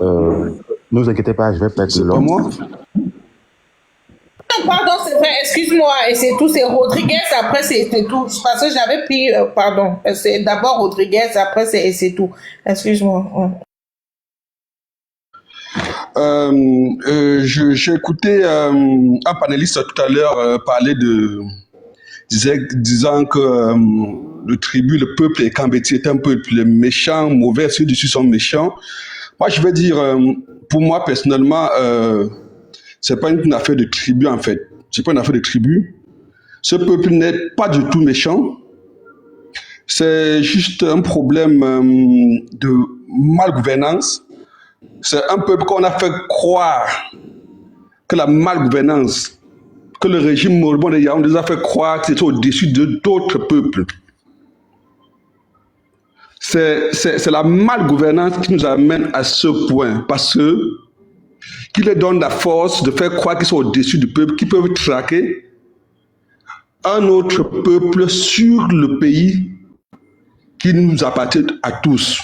Ne vous inquiétez pas, je vais pas être C'est pas long. moi. Non, pardon, c'est vrai, excuse-moi, et c'est tout, c'est Rodriguez, après c'est tout. Parce que j'avais pris, pardon, c'est d'abord Rodriguez, après c'est tout. Excuse-moi. Ouais. J'ai écouté un panéliste tout à l'heure parler disant que le tribut, le peuple et Kambeti est un peuple méchant, mauvais, ceux dessus sont méchants. Moi, je vais dire, pour moi personnellement, c'est pas une affaire de tribu en fait. C'est pas une affaire de tribu. Ce peuple n'est pas du tout méchant. C'est juste un problème de malgouvernance. C'est un peuple qu'on a fait croire que la malgouvernance, que le régime moribond de Yaoundé nous a fait croire que c'était au-dessus d'autres peuples. C'est la malgouvernance qui nous amène à ce point, parce que qui leur donne la force de faire croire qu'ils sont au-dessus du peuple, qu'ils peuvent traquer un autre peuple sur le pays qui nous appartient à tous.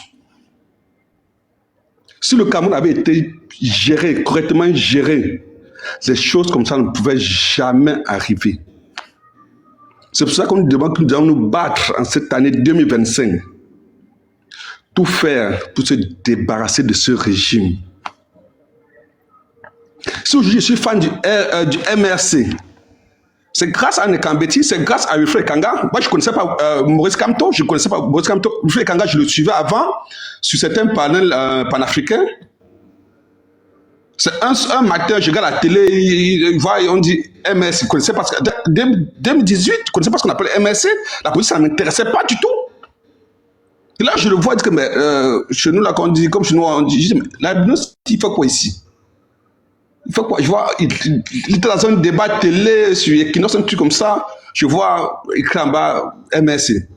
Si le Cameroun avait été géré, correctement géré, ces choses comme ça ne pouvaient jamais arriver. C'est pour ça qu'on nous demande que nous devons nous battre en cette année 2025. Tout faire pour se débarrasser de ce régime. Si aujourd'hui je suis fan du MRC, c'est grâce à Nekambeti, c'est grâce à Wilfred Kanga. Moi, je ne connaissais pas Maurice Kamto, je ne connaissais pas Maurice Kamto. Wilfred Kanga, je le suivais avant sur certains panels panafricains. C'est un matin, je regarde la télé, on dit MRC, je ne connaissais pas. 2018, je ne connaissais pas ce qu'on appelle MRC. La politique, ça ne m'intéressait pas du tout. Et là, je le vois, dire que chez nous, là, quand on dit, comme chez nous, on dit, mais la BNOS, il fait quoi ici? Il fait quoi? Je vois, il était dans un débat télé sur Equinox, un truc comme ça. Je vois écrit en bas MRC.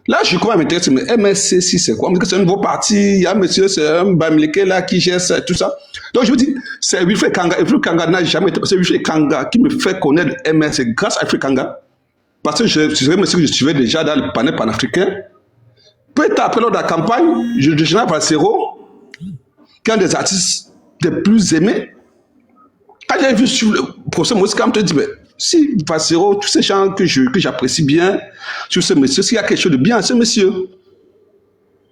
Là, je commence à m'intéresser, mais MRC, si c'est quoi? On me dit que c'est un nouveau parti, il y a un monsieur, c'est un Bamileke là qui gère ça, tout ça. Donc je me dis, c'est Wilfred Kanga. Wilfred Kanga n'a jamais été. C'est Wilfred Kanga qui me fait connaître MRC grâce à Wilfred Kanga. Parce que c'est un monsieur que je suivais déjà dans le panel panafricain. Peut-être après lors de la campagne, je général Valsero, qui est un des artistes les plus aimés. Quand j'ai vu sur le professeur Maurice Kamto, je dis, mais si Valsero, tous ces gens que j'apprécie bien, sur ce monsieur, s'il y a quelque chose de bien à ce monsieur.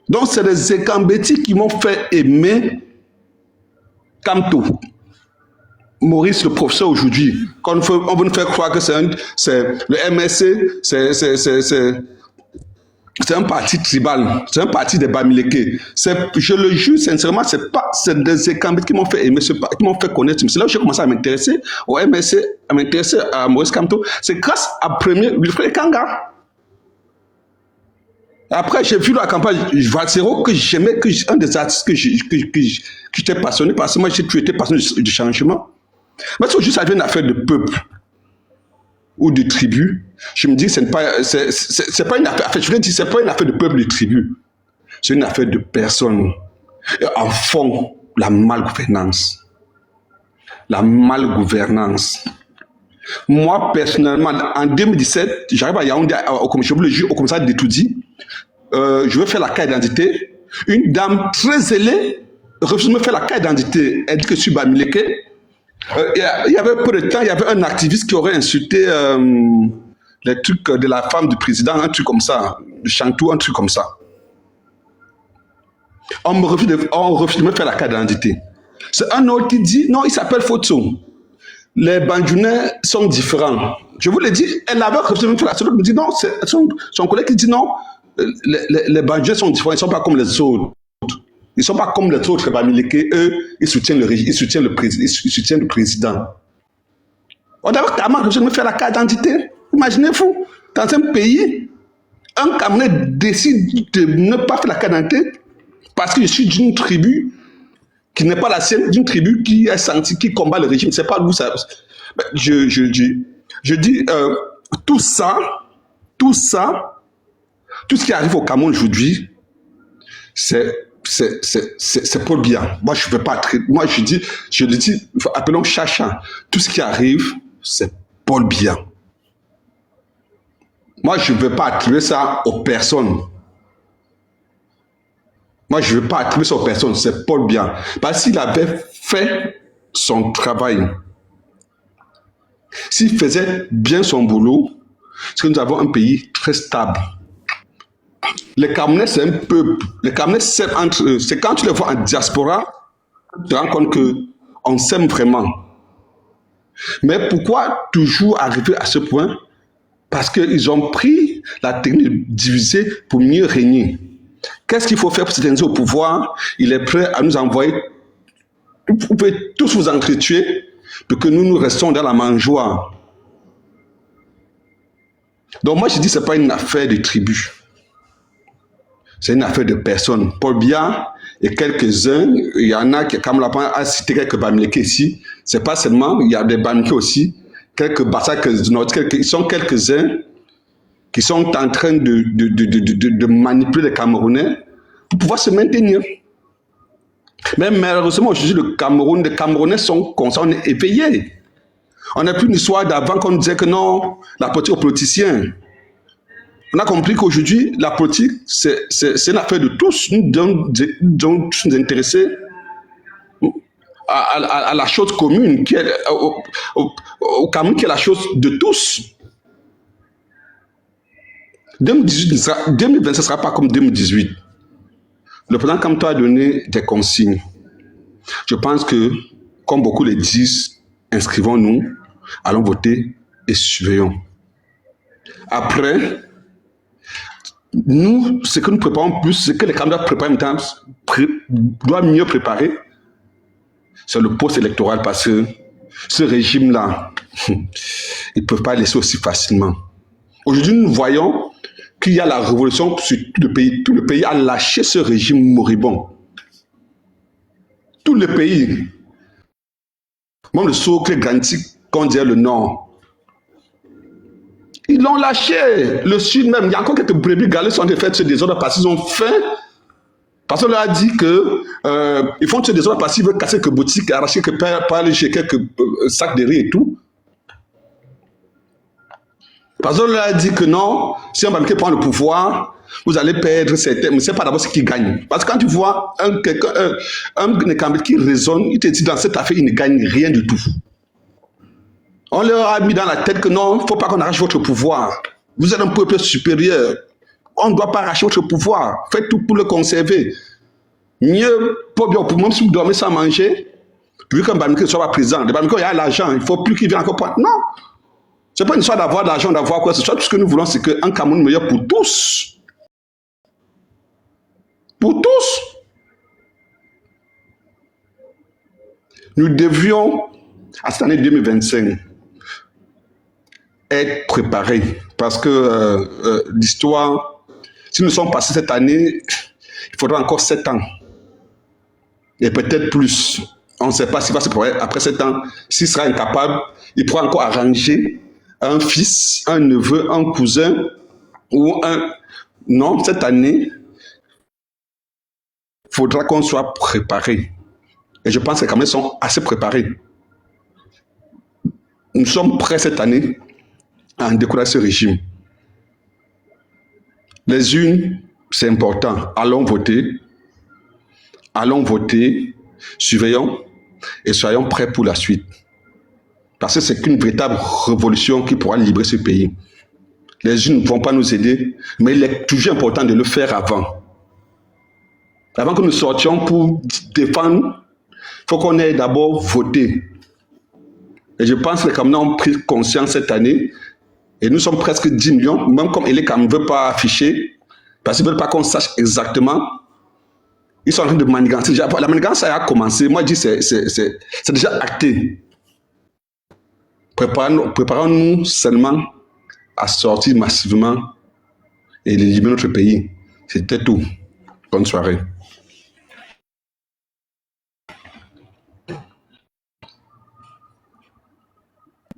Donc, c'est les Ekambeti qui m'ont fait aimer Kamto. Maurice, le professeur aujourd'hui, quand on veut nous faire croire que c'est le MSC, c'est un parti tribal, c'est un parti des Bamileke. Je le jure sincèrement, c'est des Ekambeti qui m'ont fait aimer qui m'ont fait connaître. C'est là où j'ai commencé à m'intéresser au MSC, à m'intéresser à Maurice Kamto. C'est grâce à premier Wilfred Kanga. Après, j'ai vu la campagne Valsero que j'aimais, un des artistes que j'étais passionné parce que moi, j'ai toujours été passionné du changement. Mais si aujourd'hui ça devient une affaire de peuple ou de tribu, je me dis que c'est pas une affaire. En fait, je veux dire, c'est pas une affaire de peuple, de tribu. C'est une affaire de personnes. Et en fond, la malgouvernance. La malgouvernance. Moi, personnellement, en 2017, j'arrive à Yaoundé, au commissariat d'Etoudi. Je veux faire la carte d'identité. Une dame très zélée refuse de me faire la carte d'identité. Elle dit que je suis Bamileke. Il y avait peu de temps, il y avait un activiste qui aurait insulté les trucs de la femme du président, un truc comme ça, de Chantou, un truc comme ça. On refuse de me faire la carte d'identité. C'est un autre qui dit, non, il s'appelle Fotso. Les Bandjounais sont différents. Je vous l'ai dit, elle avait refusé de me faire la carte d'identité. Elle me dit, non, son collègue qui dit, non, les Bandjounais sont différents, ils ne sont pas comme les autres. Ils ne sont pas comme les autres Bamileke, eux, ils soutiennent le régime, ils soutiennent le président. On avait carrément refusé de me faire la carte d'identité. Imaginez-vous, dans un pays, un Camerounais décide de ne pas faire la carte d'identité parce que je suis d'une tribu qui n'est pas la sienne, d'une tribu qui est senti, qui combat le régime. C'est pas d'où ça. Je dis tout ça, tout ce qui arrive au Cameroun aujourd'hui, c'est pour le bien. Moi, je ne veux pas traiter. Moi, je le dis, appelons chacha. Tout ce qui arrive, c'est pour le bien. Moi, je ne veux pas attribuer ça aux personnes. Moi, je ne veux pas attribuer ça aux personnes, c'est Paul Biya. Parce qu'il avait fait son travail, s'il faisait bien son boulot, c'est que nous avons un pays très stable. Les Camerounais, c'est un peuple. Les Camerounais s'aiment entre eux. C'est quand tu les vois en diaspora, tu te rends compte qu'on s'aime vraiment. Mais pourquoi toujours arriver à ce point? Parce qu'ils ont pris la technique de diviser pour mieux régner. Qu'est-ce qu'il faut faire pour s'éteindre au pouvoir? Il est prêt à nous envoyer. Vous pouvez tous vous entretuer pour que nous restions dans la mangeoire. Donc moi je dis que ce n'est pas une affaire de tribu. C'est une affaire de personnes. Paul Biya et quelques-uns, il y en a qui, comme Lapin a cité quelques Bamileke ici, c'est pas seulement, il y a des Bamileke aussi, quelques Bassak, ils sont quelques-uns qui sont en train de manipuler les Camerounais pour pouvoir se maintenir. Mais malheureusement, aujourd'hui, les Camerounais sont conscients, on est éveillés. On n'a plus une histoire d'avant qu'on disait que non, la politique aux politiciens. On a compris qu'aujourd'hui, la politique, c'est une affaire de tous. Nous devons tous nous intéresser à la chose commune, qui est, au Cameroun, qui est la chose de tous. 2020, ce ne sera pas comme 2018. Le président Kamto a donné des consignes. Je pense que, comme beaucoup le disent, inscrivons-nous, allons voter et surveillons. Après, nous, ce que nous préparons plus, ce que les candidats préparent doivent mieux préparer, c'est le post-électoral, parce que ce régime-là, ils ne peuvent pas laisser aussi facilement. Aujourd'hui, nous voyons qu'il y a la révolution sur tout le pays. Tout le pays a lâché ce régime moribond. Tout le pays, même le socle grandique, qu'on dirait le nord, ils l'ont lâché. Le sud même, il y a encore quelques brebis galées qui sont en train de faire ce désordre parce qu'ils ont faim. Parce qu'on leur a dit qu'ils font ce désordre parce qu'ils veulent casser quelques boutiques, arracher quelques sacs de riz et tout. Parce qu'on leur a dit que non, si un Bamileke prend le pouvoir, vous allez perdre certains. Mais ce n'est pas d'abord ce qui gagne. Parce que quand tu vois un Bamileke qui raisonne, il te dit dans cette affaire, il ne gagne rien du tout. On leur a mis dans la tête que non, il ne faut pas qu'on arrache votre pouvoir. Vous êtes un peuple supérieur. On ne doit pas arracher votre pouvoir. Faites tout pour le conserver. Mieux, même si vous dormez sans manger, vu qu'un Bamileke ne soit pas présent, le Bamileke, il y a l'argent, il ne faut plus qu'il vienne encore prendre. Non! Ce n'est pas une histoire d'avoir de l'argent, d'avoir quoi que ce soit. Tout ce que nous voulons, c'est qu'un Cameroun meilleur pour tous. Pour tous. Nous devions, à cette année 2025, être préparés. Parce que l'histoire, si nous sommes passés cette année, il faudra encore 7 ans. Et peut-être plus. On ne sait pas s'il va se préparer après 7 ans. S'il sera incapable, il pourra encore arranger un fils, un neveu, un cousin ou un... Non, cette année, il faudra qu'on soit préparé. Et je pense que les Camerounais sont assez préparés. Nous sommes prêts cette année à en décourager ce régime. Les urnes, c'est important. Allons voter, surveillons et soyons prêts pour la suite. Parce que c'est qu'une véritable révolution qui pourra libérer ce pays. Les urnes ne vont pas nous aider, mais il est toujours important de le faire avant. Avant que nous sortions pour défendre, il faut qu'on ait d'abord voté. Et je pense que les Camerounais ont pris conscience cette année, et nous sommes presque 10 millions, même comme les Camerounais ne veulent pas afficher, parce qu'ils ne veulent pas qu'on sache exactement. Ils sont en train de manigancer. La manigance a commencé. Moi, je dis que c'est déjà acté. Préparons-nous seulement à sortir massivement et libérer notre pays. C'était tout. Bonne soirée.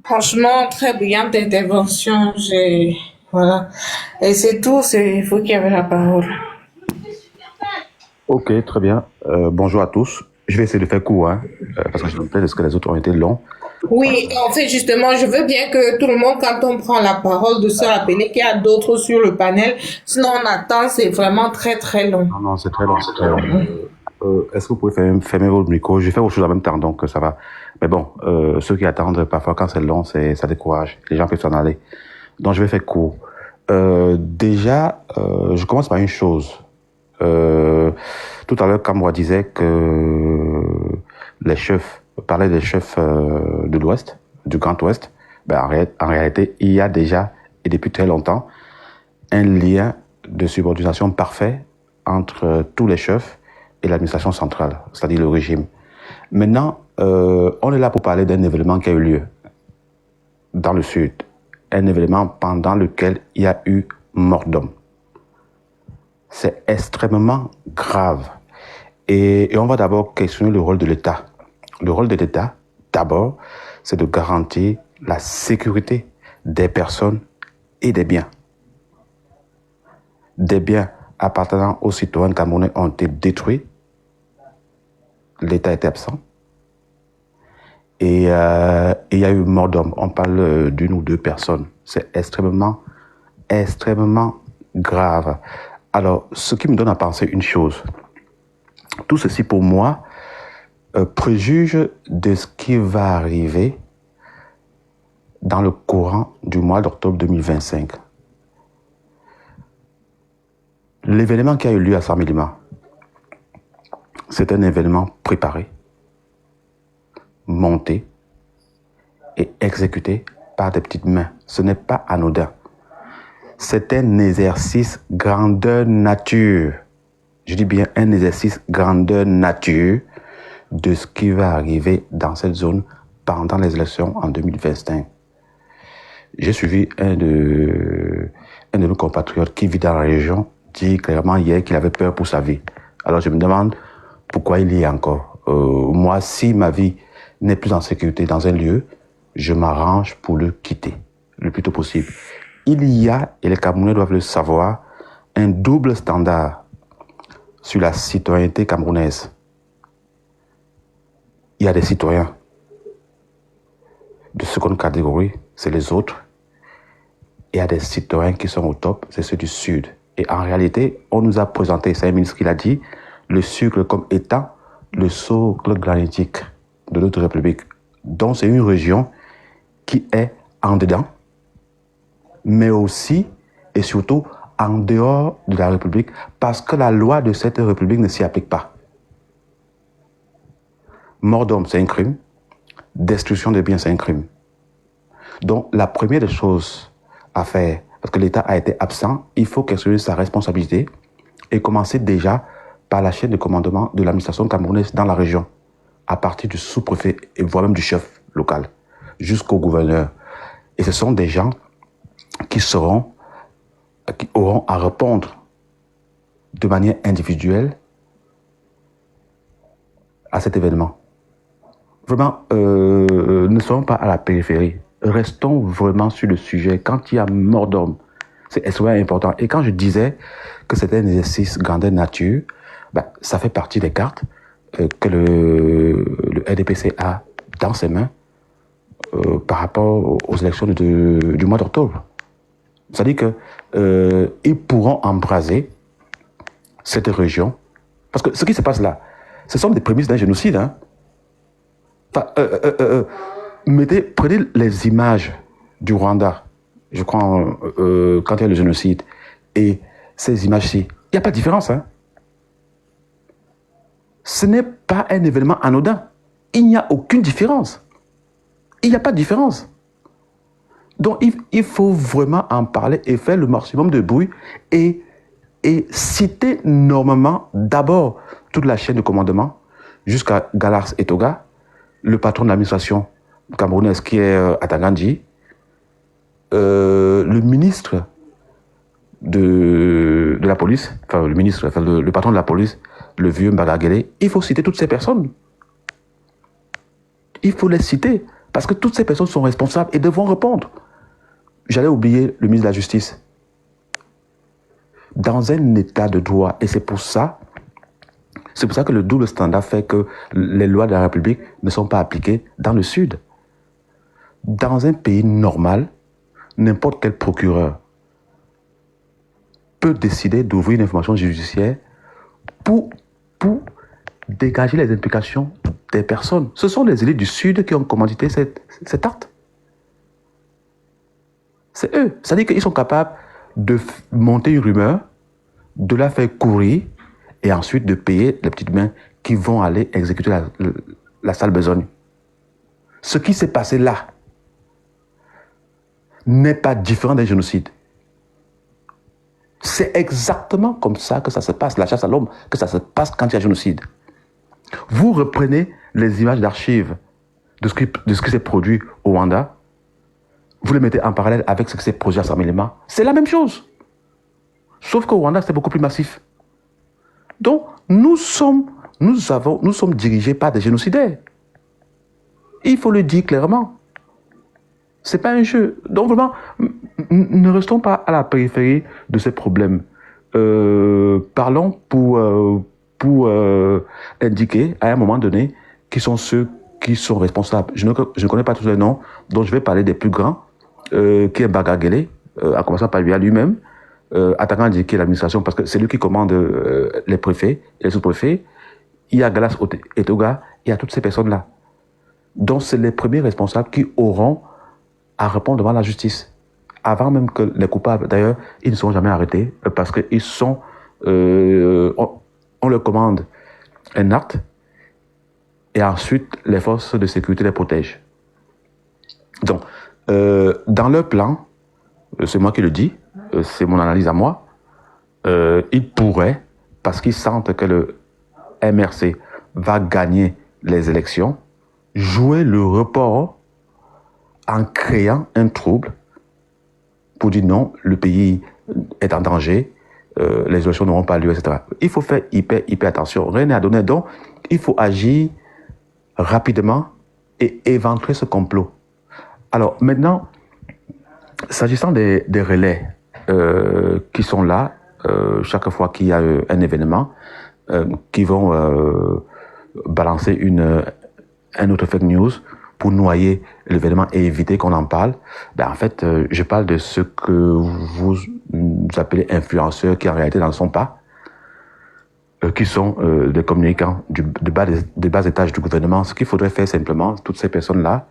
Franchement, très brillante intervention. Voilà. Et c'est tout, c'est vous qui avez la parole. Ok, très bien. Bonjour à tous. Je vais essayer de faire court, hein, parce que je me plains de ce que les autres ont été longs. Oui, en fait, justement, je veux bien que tout le monde, quand on prend la parole, de se rappeler qu'il y a d'autres sur le panel. Sinon, on attend, c'est vraiment très, très long. Non, non, c'est très long, c'est très long. Est-ce que vous pouvez fermer votre micro? Je fais autre chose en même temps, donc ça va. Mais bon, ceux qui attendent, parfois quand c'est long, ça décourage. Les gens peuvent s'en aller. Donc je vais faire court. Déjà, je commence par une chose. Tout à l'heure, Kamwa disait que les chefs, parlait des chefs de l'Ouest, du Grand Ouest. Ben, en réalité, il y a déjà, et depuis très longtemps, un lien de subordination parfait entre tous les chefs et l'administration centrale, c'est-à-dire le régime. Maintenant, on est là pour parler d'un événement qui a eu lieu dans le Sud, un événement pendant lequel il y a eu mort d'homme. C'est extrêmement grave. Et on va d'abord questionner le rôle de l'État. Le rôle de l'État, d'abord, c'est de garantir la sécurité des personnes et des biens. Des biens appartenant aux citoyens camerounais ont été détruits. L'État était absent. Et il y a eu mort d'homme. On parle d'une ou deux personnes. C'est extrêmement grave. Alors, ce qui me donne à penser une chose. Tout ceci, pour moi, préjuge de ce qui va arriver dans le courant du mois d'octobre 2025. L'événement qui a eu lieu à Samilima, c'est un événement préparé, monté et exécuté par des petites mains. Ce n'est pas anodin. C'est un exercice grandeur nature. Je dis bien un exercice grandeur nature de ce qui va arriver dans cette zone pendant les élections en 2025. J'ai suivi un de nos compatriotes qui vit dans la région dit clairement hier qu'il avait peur pour sa vie. Alors je me demande pourquoi il y est encore. Moi, si ma vie n'est plus en sécurité dans un lieu, je m'arrange pour le quitter le plus tôt possible. Il y a, et les Camerounais doivent le savoir, un double standard sur la citoyenneté camerounaise. Il y a des citoyens de seconde catégorie, c'est les autres. Il y a des citoyens qui sont au top, c'est ceux du Sud. Et en réalité, on nous a présenté, c'est un ministre qui l'a dit, le sucre comme étant le socle granitique de notre République. Donc c'est une région qui est en dedans, mais aussi et surtout en dehors de la République, parce que la loi de cette République ne s'y applique pas. Mort d'homme, c'est un crime. Destruction de biens, c'est un crime. Donc la première des choses à faire, parce que l'État a été absent, il faut questionner sa responsabilité et commencer déjà par la chaîne de commandement de l'administration camerounaise dans la région, à partir du sous-préfet et voire même du chef local, jusqu'au gouverneur. Et ce sont des gens qui auront à répondre de manière individuelle à cet événement. Vraiment, ne soyons pas à la périphérie. Restons vraiment sur le sujet. Quand il y a mort d'homme, c'est extrêmement important. Et quand je disais que c'était un exercice grandeur nature, ça fait partie des cartes que le RDPC a dans ses mains par rapport aux élections du mois d'octobre. C'est-à-dire qu'ils pourront embraser cette région. Parce que ce qui se passe là, ce sont des prémices d'un génocide. Hein. Enfin, prenez les images du Rwanda, je crois, quand il y a le génocide, et ces images-ci, il n'y a pas de différence. Hein. Ce n'est pas un événement anodin. Il n'y a aucune différence. Il n'y a pas de différence. Donc, il faut vraiment en parler et faire le maximum de bruit et citer normalement d'abord toute la chaîne de commandement jusqu'à Galars et Toga, le patron de l'administration camerounaise qui est Atangandji, le ministre de la police, enfin le patron de la police, le vieux Mbagagele. Il faut citer toutes ces personnes. Il faut les citer parce que toutes ces personnes sont responsables et devront répondre. J'allais oublier le ministre de la Justice. Dans un état de droit, et c'est pour ça que le double standard fait que les lois de la République ne sont pas appliquées dans le Sud. Dans un pays normal, n'importe quel procureur peut décider d'ouvrir une information judiciaire pour dégager les implications des personnes. Ce sont les élites du Sud qui ont commandité cet acte. C'est eux. C'est-à-dire qu'ils sont capables de monter une rumeur, de la faire courir et ensuite de payer les petites mains qui vont aller exécuter la sale besogne. Ce qui s'est passé là n'est pas différent d'un génocide. C'est exactement comme ça que ça se passe, la chasse à l'homme, que ça se passe quand il y a génocide. Vous reprenez les images d'archives de ce qui s'est produit au Rwanda, vous les mettez en parallèle avec ce qui s'est produit à Saint-Méléma. C'est la même chose. Sauf qu'au Rwanda, c'est beaucoup plus massif. Donc, nous sommes dirigés par des génocidaires. Il faut le dire clairement. C'est pas un jeu. Donc vraiment, ne restons pas à la périphérie de ces problèmes. Parlons pour indiquer à un moment donné qui sont ceux qui sont responsables. Je ne connais pas tous les noms, donc je vais parler des plus grands, qui est Bagagele, à commencer par lui à lui-même, attaquant indiqué l'administration, parce que c'est lui qui commande les préfets et les sous-préfets. Il y a Galas Etoga, il y a toutes ces personnes-là. Donc c'est les premiers responsables qui auront à répondre devant la justice. Avant même que les coupables, d'ailleurs, ils ne seront jamais arrêtés parce qu'ils sont... on leur commande un acte et ensuite les forces de sécurité les protègent. Donc, dans leur plan, c'est moi qui le dis, c'est mon analyse à moi, ils pourraient, parce qu'ils sentent que le MRC va gagner les élections, jouer le report en créant un trouble pour dire non, le pays est en danger, les élections n'auront pas lieu, etc. Il faut faire hyper attention. Rien n'est à donner. Donc, il faut agir rapidement et éventrer ce complot. Alors, maintenant, s'agissant des relais qui sont là, chaque fois qu'il y a un événement, qui vont balancer un autre fake news pour noyer l'événement et éviter qu'on en parle, ben en fait, je parle de ce que vous appelez influenceurs qui en réalité n'en sont pas, qui sont des communicants de bas étages du gouvernement. Ce qu'il faudrait faire simplement, toutes ces personnes-là,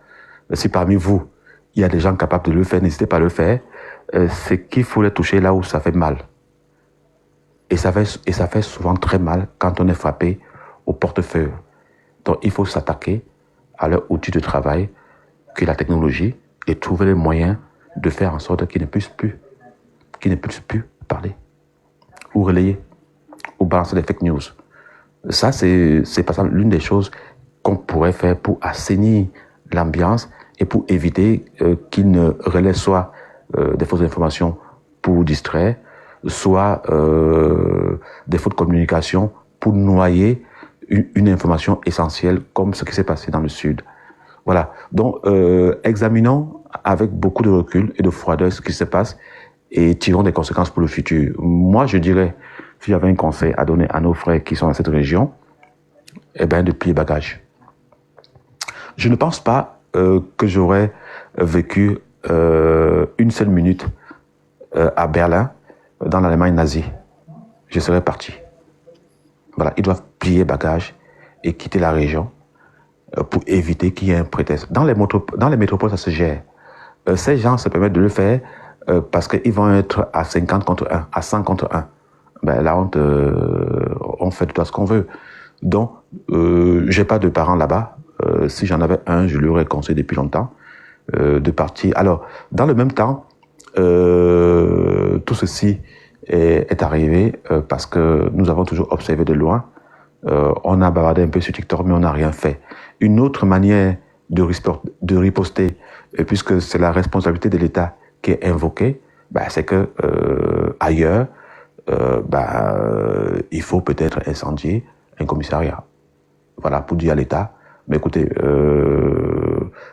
si parmi vous, il y a des gens capables de le faire, n'hésitez pas à le faire, c'est qu'il faut les toucher là où ça fait mal. Et ça fait souvent très mal quand on est frappé au portefeuille. Donc il faut s'attaquer à leur outil de travail, qui est la technologie, et trouver les moyens de faire en sorte qu'ils ne puissent plus parler, ou relayer, ou balancer des fake news. Ça, c'est par exemple l'une des choses qu'on pourrait faire pour assainir l'ambiance et pour éviter qu'ils ne relaient soit des fausses informations pour distraire, soit des fautes de communication pour noyer une information essentielle comme ce qui s'est passé dans le Sud. Voilà. Donc, examinons avec beaucoup de recul et de froideur ce qui se passe et tirons des conséquences pour le futur. Moi, je dirais, si j'avais un conseil à donner à nos frères qui sont dans cette région, eh bien, de plier bagage. Je ne pense pas que j'aurais vécu une seule minute à Berlin, dans l'Allemagne nazie. Je serais parti. Voilà, ils doivent plier bagage et quitter la région pour éviter qu'il y ait un prétexte. Dans les métropoles, ça se gère. Ces gens se permettent de le faire parce qu'ils vont être à 50 contre 1, à 100 contre 1. Ben, là, on fait tout à ce qu'on veut. Donc, j'ai pas de parents là-bas. Si j'en avais un, je lui aurais conseillé depuis longtemps de partir. Alors, dans le même temps, tout ceci est arrivé parce que nous avons toujours observé de loin. On a bavardé un peu sur TikTok, mais on n'a rien fait. Une autre manière de riposter, puisque c'est la responsabilité de l'État qui est invoquée, c'est que ailleurs, il faut peut-être incendier un commissariat. Voilà, pour dire à l'État, mais écoutez,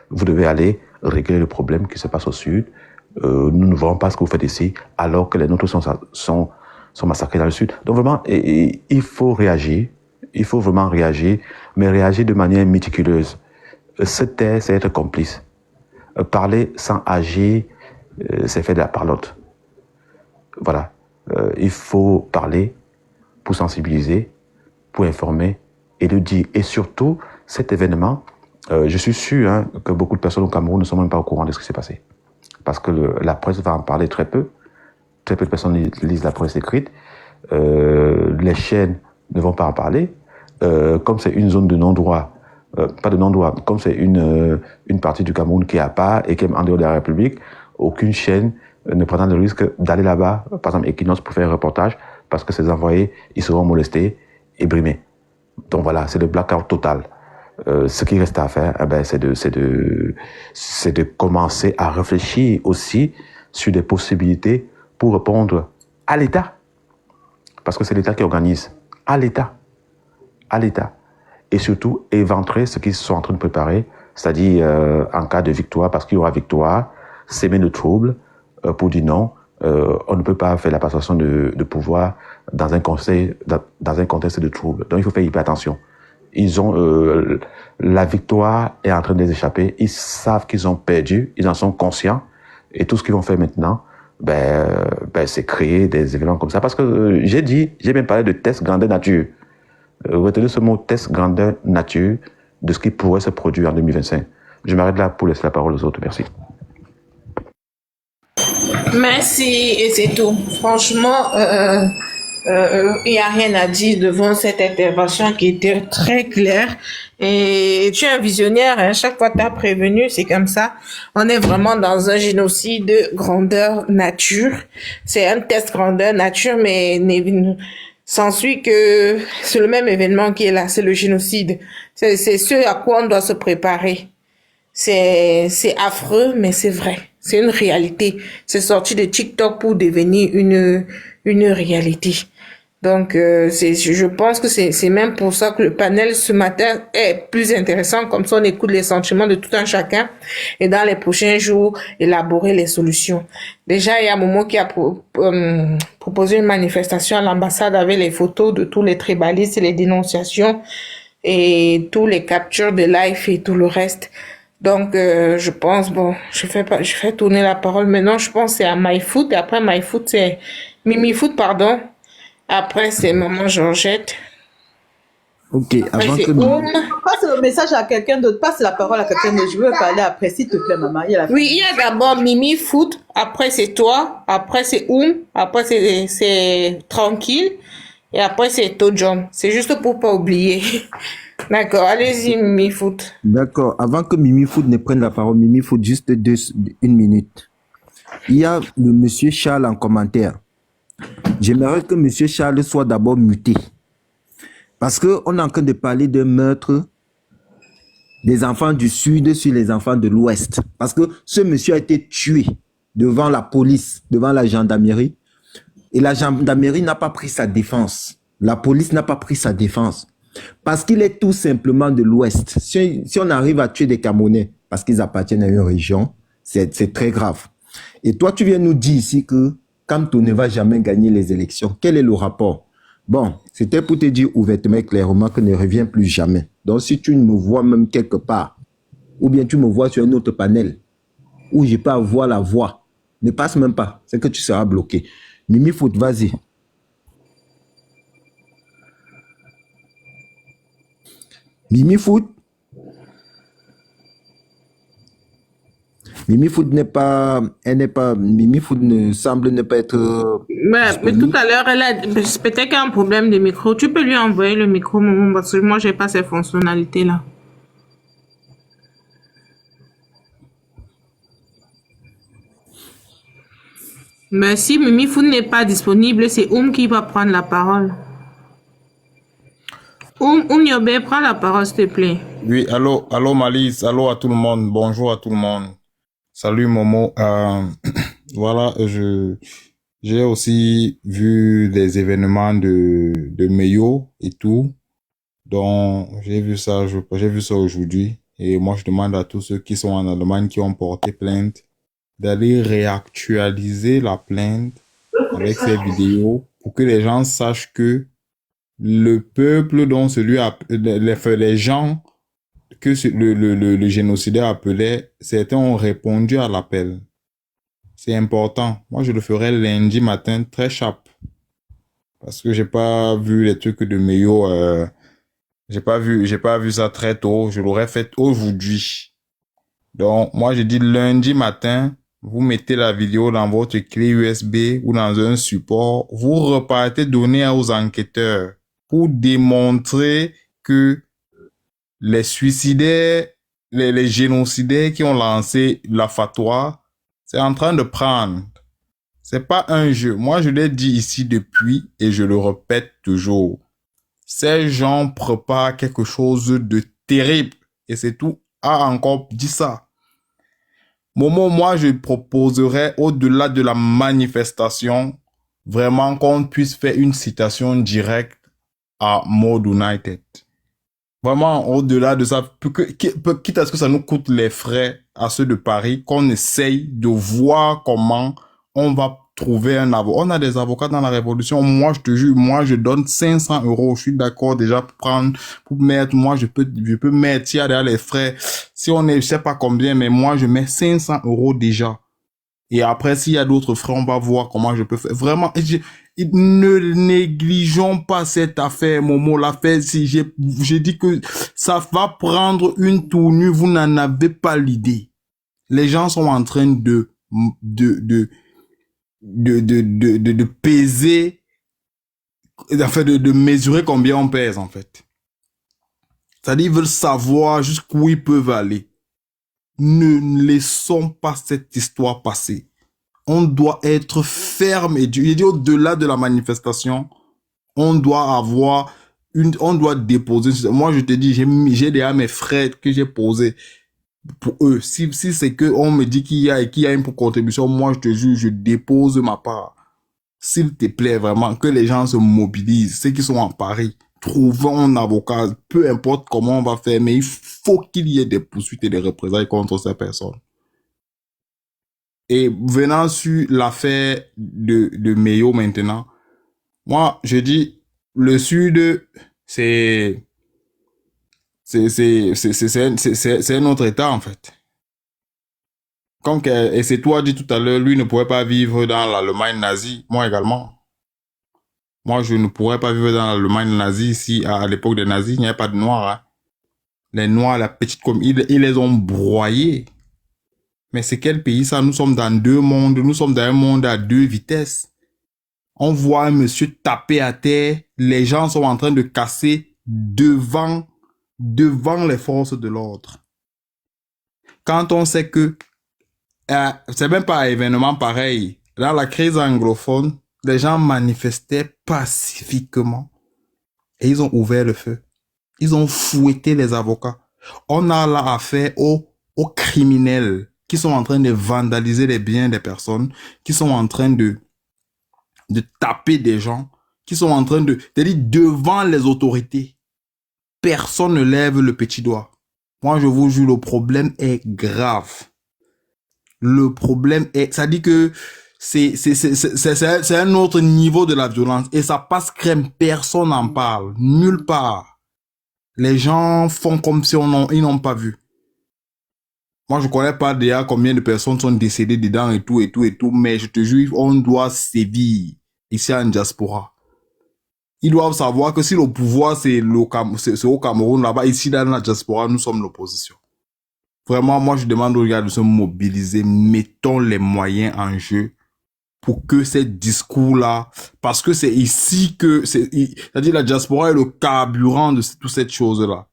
vous devez aller régler le problème qui se passe au Sud. Nous ne voyons pas ce que vous faites ici, alors que les nôtres sont massacrés dans le Sud. Donc vraiment, il faut réagir. Il faut vraiment réagir, mais réagir de manière méticuleuse. Se taire, c'est être complice. Parler sans agir, c'est faire de la parlotte. Voilà. Il faut parler pour sensibiliser, pour informer et le dire. Et surtout, cet événement, je suis sûr que beaucoup de personnes au Cameroun ne sont même pas au courant de ce qui s'est passé. Parce que la presse va en parler très peu. Très peu de personnes lisent la presse écrite. Les chaînes ne vont pas en parler. Comme c'est une zone de non-droit, pas de non-droit, comme c'est une partie du Cameroun qui est à part et qui est en dehors de la République, aucune chaîne ne prendra le risque d'aller là-bas, par exemple Equinox, pour faire un reportage, parce que ses envoyés, ils seront molestés et brimés. Donc voilà, c'est le blackout total. Ce qui reste à faire, c'est de commencer à réfléchir aussi sur des possibilités pour répondre à l'État. Parce que c'est l'État qui organise. À l'État. Et surtout, éventrer ce qu'ils sont en train de préparer, c'est-à-dire en cas de victoire, parce qu'il y aura victoire, s'aimer le trouble, pour dire non, on ne peut pas faire la passation de pouvoir dans un contexte de trouble. Donc il faut faire hyper attention. Ils ont la victoire est en train de les échapper. Ils savent qu'ils ont perdu, ils en sont conscients, et tout ce qu'ils vont faire maintenant, c'est créer des événements comme ça. Parce que j'ai même parlé de test grandeur nature. Retenez ce mot test grandeur nature de ce qui pourrait se produire en 2025. Je m'arrête là pour laisser la parole aux autres. Merci. Merci, et c'est tout. Franchement, il n'y a rien à dire devant cette intervention qui était très claire. Et tu es un visionnaire, hein. Chaque fois que tu as prévenu, c'est comme ça. On est vraiment dans un génocide de grandeur nature. C'est un test grandeur nature, mais s'ensuit que c'est le même événement qui est là, c'est le génocide. C'est ce à quoi on doit se préparer. C'est affreux, mais c'est vrai. C'est une réalité. C'est sorti de TikTok pour devenir une réalité. Donc, je pense que c'est même pour ça que le panel ce matin est plus intéressant. Comme ça, on écoute les sentiments de tout un chacun. Et dans les prochains jours, élaborer les solutions. Déjà, il y a Momo qui a proposé une manifestation à l'ambassade avec les photos de tous les tribalistes et les dénonciations et tous les captures de live et tout le reste. Donc, je pense, je fais tourner la parole maintenant. Je pense que c'est à MyFoot. Et après MyFoot, c'est MimiFoot, pardon. Après, c'est Maman Georgette. Ok, Après, avant c'est que Passe le message à quelqu'un d'autre. Passe la parole à quelqu'un d'autre. Je veux parler après, s'il te plaît, maman. Oui, il y a d'abord Mimi Foot. Après, c'est toi. Après, c'est Après, c'est Tranquille. Et après, c'est Tojom. C'est juste pour pas oublier. D'accord, allez-y, Mimi Foot. D'accord, avant que Mimi Food ne prenne la parole, Mimi Food, juste une minute. Il y a le monsieur Charles en commentaire. J'aimerais que monsieur Charles soit d'abord muté. Parce qu'on est en train de parler d'un meurtre des enfants du Sud sur les enfants de l'Ouest. Parce que ce monsieur a été tué devant la police, devant la gendarmerie. Et la gendarmerie n'a pas pris sa défense. La police n'a pas pris sa défense. Parce qu'il est tout simplement de l'Ouest. Si on arrive à tuer des Camerounais parce qu'ils appartiennent à une région, c'est très grave. Et toi, tu viens nous dire ici que Kamto ne va jamais gagner les élections. Quel est le rapport? Bon, c'était pour te dire ouvertement et clairement que ne reviens plus jamais. Donc, si tu me vois même quelque part, ou bien tu me vois sur un autre panel, où je peux avoir la voix, ne passe même pas. C'est que tu seras bloqué. Mimi Foot, vas-y. Mimi Foot. Mimi Foot Mimi Foot ne semble ne pas être. Mais tout à l'heure, peut-être qu'il y a un problème de micro. Tu peux lui envoyer le micro, Momo, parce que moi, j'ai pas ces fonctionnalités-là. Mais si Mimi Foot n'est pas disponible, c'est qui va prendre la parole. Nyobe, prends la parole, s'il te plaît. Oui, allô Malice, allô à tout le monde, bonjour à tout le monde. Salut Momo. Voilà, j'ai aussi vu les événements de Meyo et tout. Donc, j'ai vu ça aujourd'hui. Et moi, je demande à tous ceux qui sont en Allemagne, qui ont porté plainte, d'aller réactualiser la plainte avec ces vidéos pour que les gens sachent que le peuple dont les gens le génocidaire appelait, certains ont répondu à l'appel. C'est important. Moi, je le ferai lundi matin, très sharp. Parce que j'ai pas vu les trucs de Meyo, j'ai pas vu ça très tôt. Je l'aurais fait aujourd'hui. Donc, moi, je dis lundi matin, vous mettez la vidéo dans votre clé USB ou dans un support. Vous repartez donner aux enquêteurs pour démontrer que les suicidaires, les génocidaires qui ont lancé la fatwa, c'est en train de prendre. C'est pas un jeu. Moi, je l'ai dit ici depuis et je le répète toujours. Ces gens préparent quelque chose de terrible. Et c'est tout a encore dit ça. Momo, moi, je proposerais au-delà de la manifestation, vraiment qu'on puisse faire une citation directe à Mode United. Vraiment, au-delà de ça, quitte à ce que ça nous coûte les frais à ceux de Paris, qu'on essaye de voir comment on va trouver un avocat. On a des avocats dans la révolution. Moi, je te jure, moi, je donne 500 euros. Je suis d'accord déjà pour mettre, moi, je peux mettre, s'il y a derrière les frais, si on est, je sais pas combien, mais moi, je mets 500 euros déjà. Et après, s'il y a d'autres frais, on va voir comment je peux faire. Vraiment, ne négligeons pas cette affaire, Momo. L'affaire, si j'ai dit que ça va prendre une tournure, vous n'en avez pas l'idée. Les gens sont en train de peser, enfin, de mesurer combien on pèse, en fait. C'est-à-dire, ils veulent savoir jusqu'où ils peuvent aller. Ne laissons pas cette histoire passer. On doit être ferme et dur. Il dit au-delà de la manifestation, on doit déposer. Moi, je te dis, j'ai déjà mes frais que j'ai posés pour eux. Si c'est que on me dit qu'il y a une contribution, moi, je te jure, je dépose ma part. S'il te plaît, vraiment, que les gens se mobilisent. Ceux qui sont en Paris, trouvons un avocat, peu importe comment on va faire, mais il faut qu'il y ait des poursuites et des représailles contre ces personnes. Et venant sur l'affaire de Meyo maintenant, moi, je dis, le Sud, c'est un autre État, en fait. Et c'est toi dit tout à l'heure, lui ne pourrait pas vivre dans l'Allemagne nazie, moi également. Moi, je ne pourrais pas vivre dans l'Allemagne nazie si, à l'époque des nazis, il n'y avait pas de Noirs. Hein. Les Noirs, la petite comme ils les ont broyés. Mais c'est quel pays ça? Nous sommes dans deux mondes. Nous sommes dans un monde à deux vitesses. On voit un monsieur taper à terre. Les gens sont en train de casser devant les forces de l'ordre. Quand on sait que c'est même pas un événement pareil. Dans la crise anglophone, les gens manifestaient pacifiquement et ils ont ouvert le feu. Ils ont fouetté les avocats. On a là affaire aux criminels qui sont en train de vandaliser les biens des personnes, qui sont en train de taper des gens, qui sont en train de dire devant les autorités. Personne ne lève le petit doigt. Moi, je vous jure, le problème est grave. Le problème est, ça dit que c'est un autre niveau de la violence et ça passe crème. Personne n'en parle. Nulle part. Les gens font comme si ils n'ont pas vu. Moi, je connais pas déjà combien de personnes sont décédées dedans et tout, mais je te jure, on doit sévir ici en diaspora. Ils doivent savoir que si le pouvoir, c'est au Cameroun, là-bas, ici dans la diaspora, nous sommes l'opposition. Vraiment, moi, je demande aux gars de se mobiliser. Mettons les moyens en jeu pour que ces discours-là, parce que c'est ici que, c'est-à-dire la diaspora est le carburant de toute cette chose-là.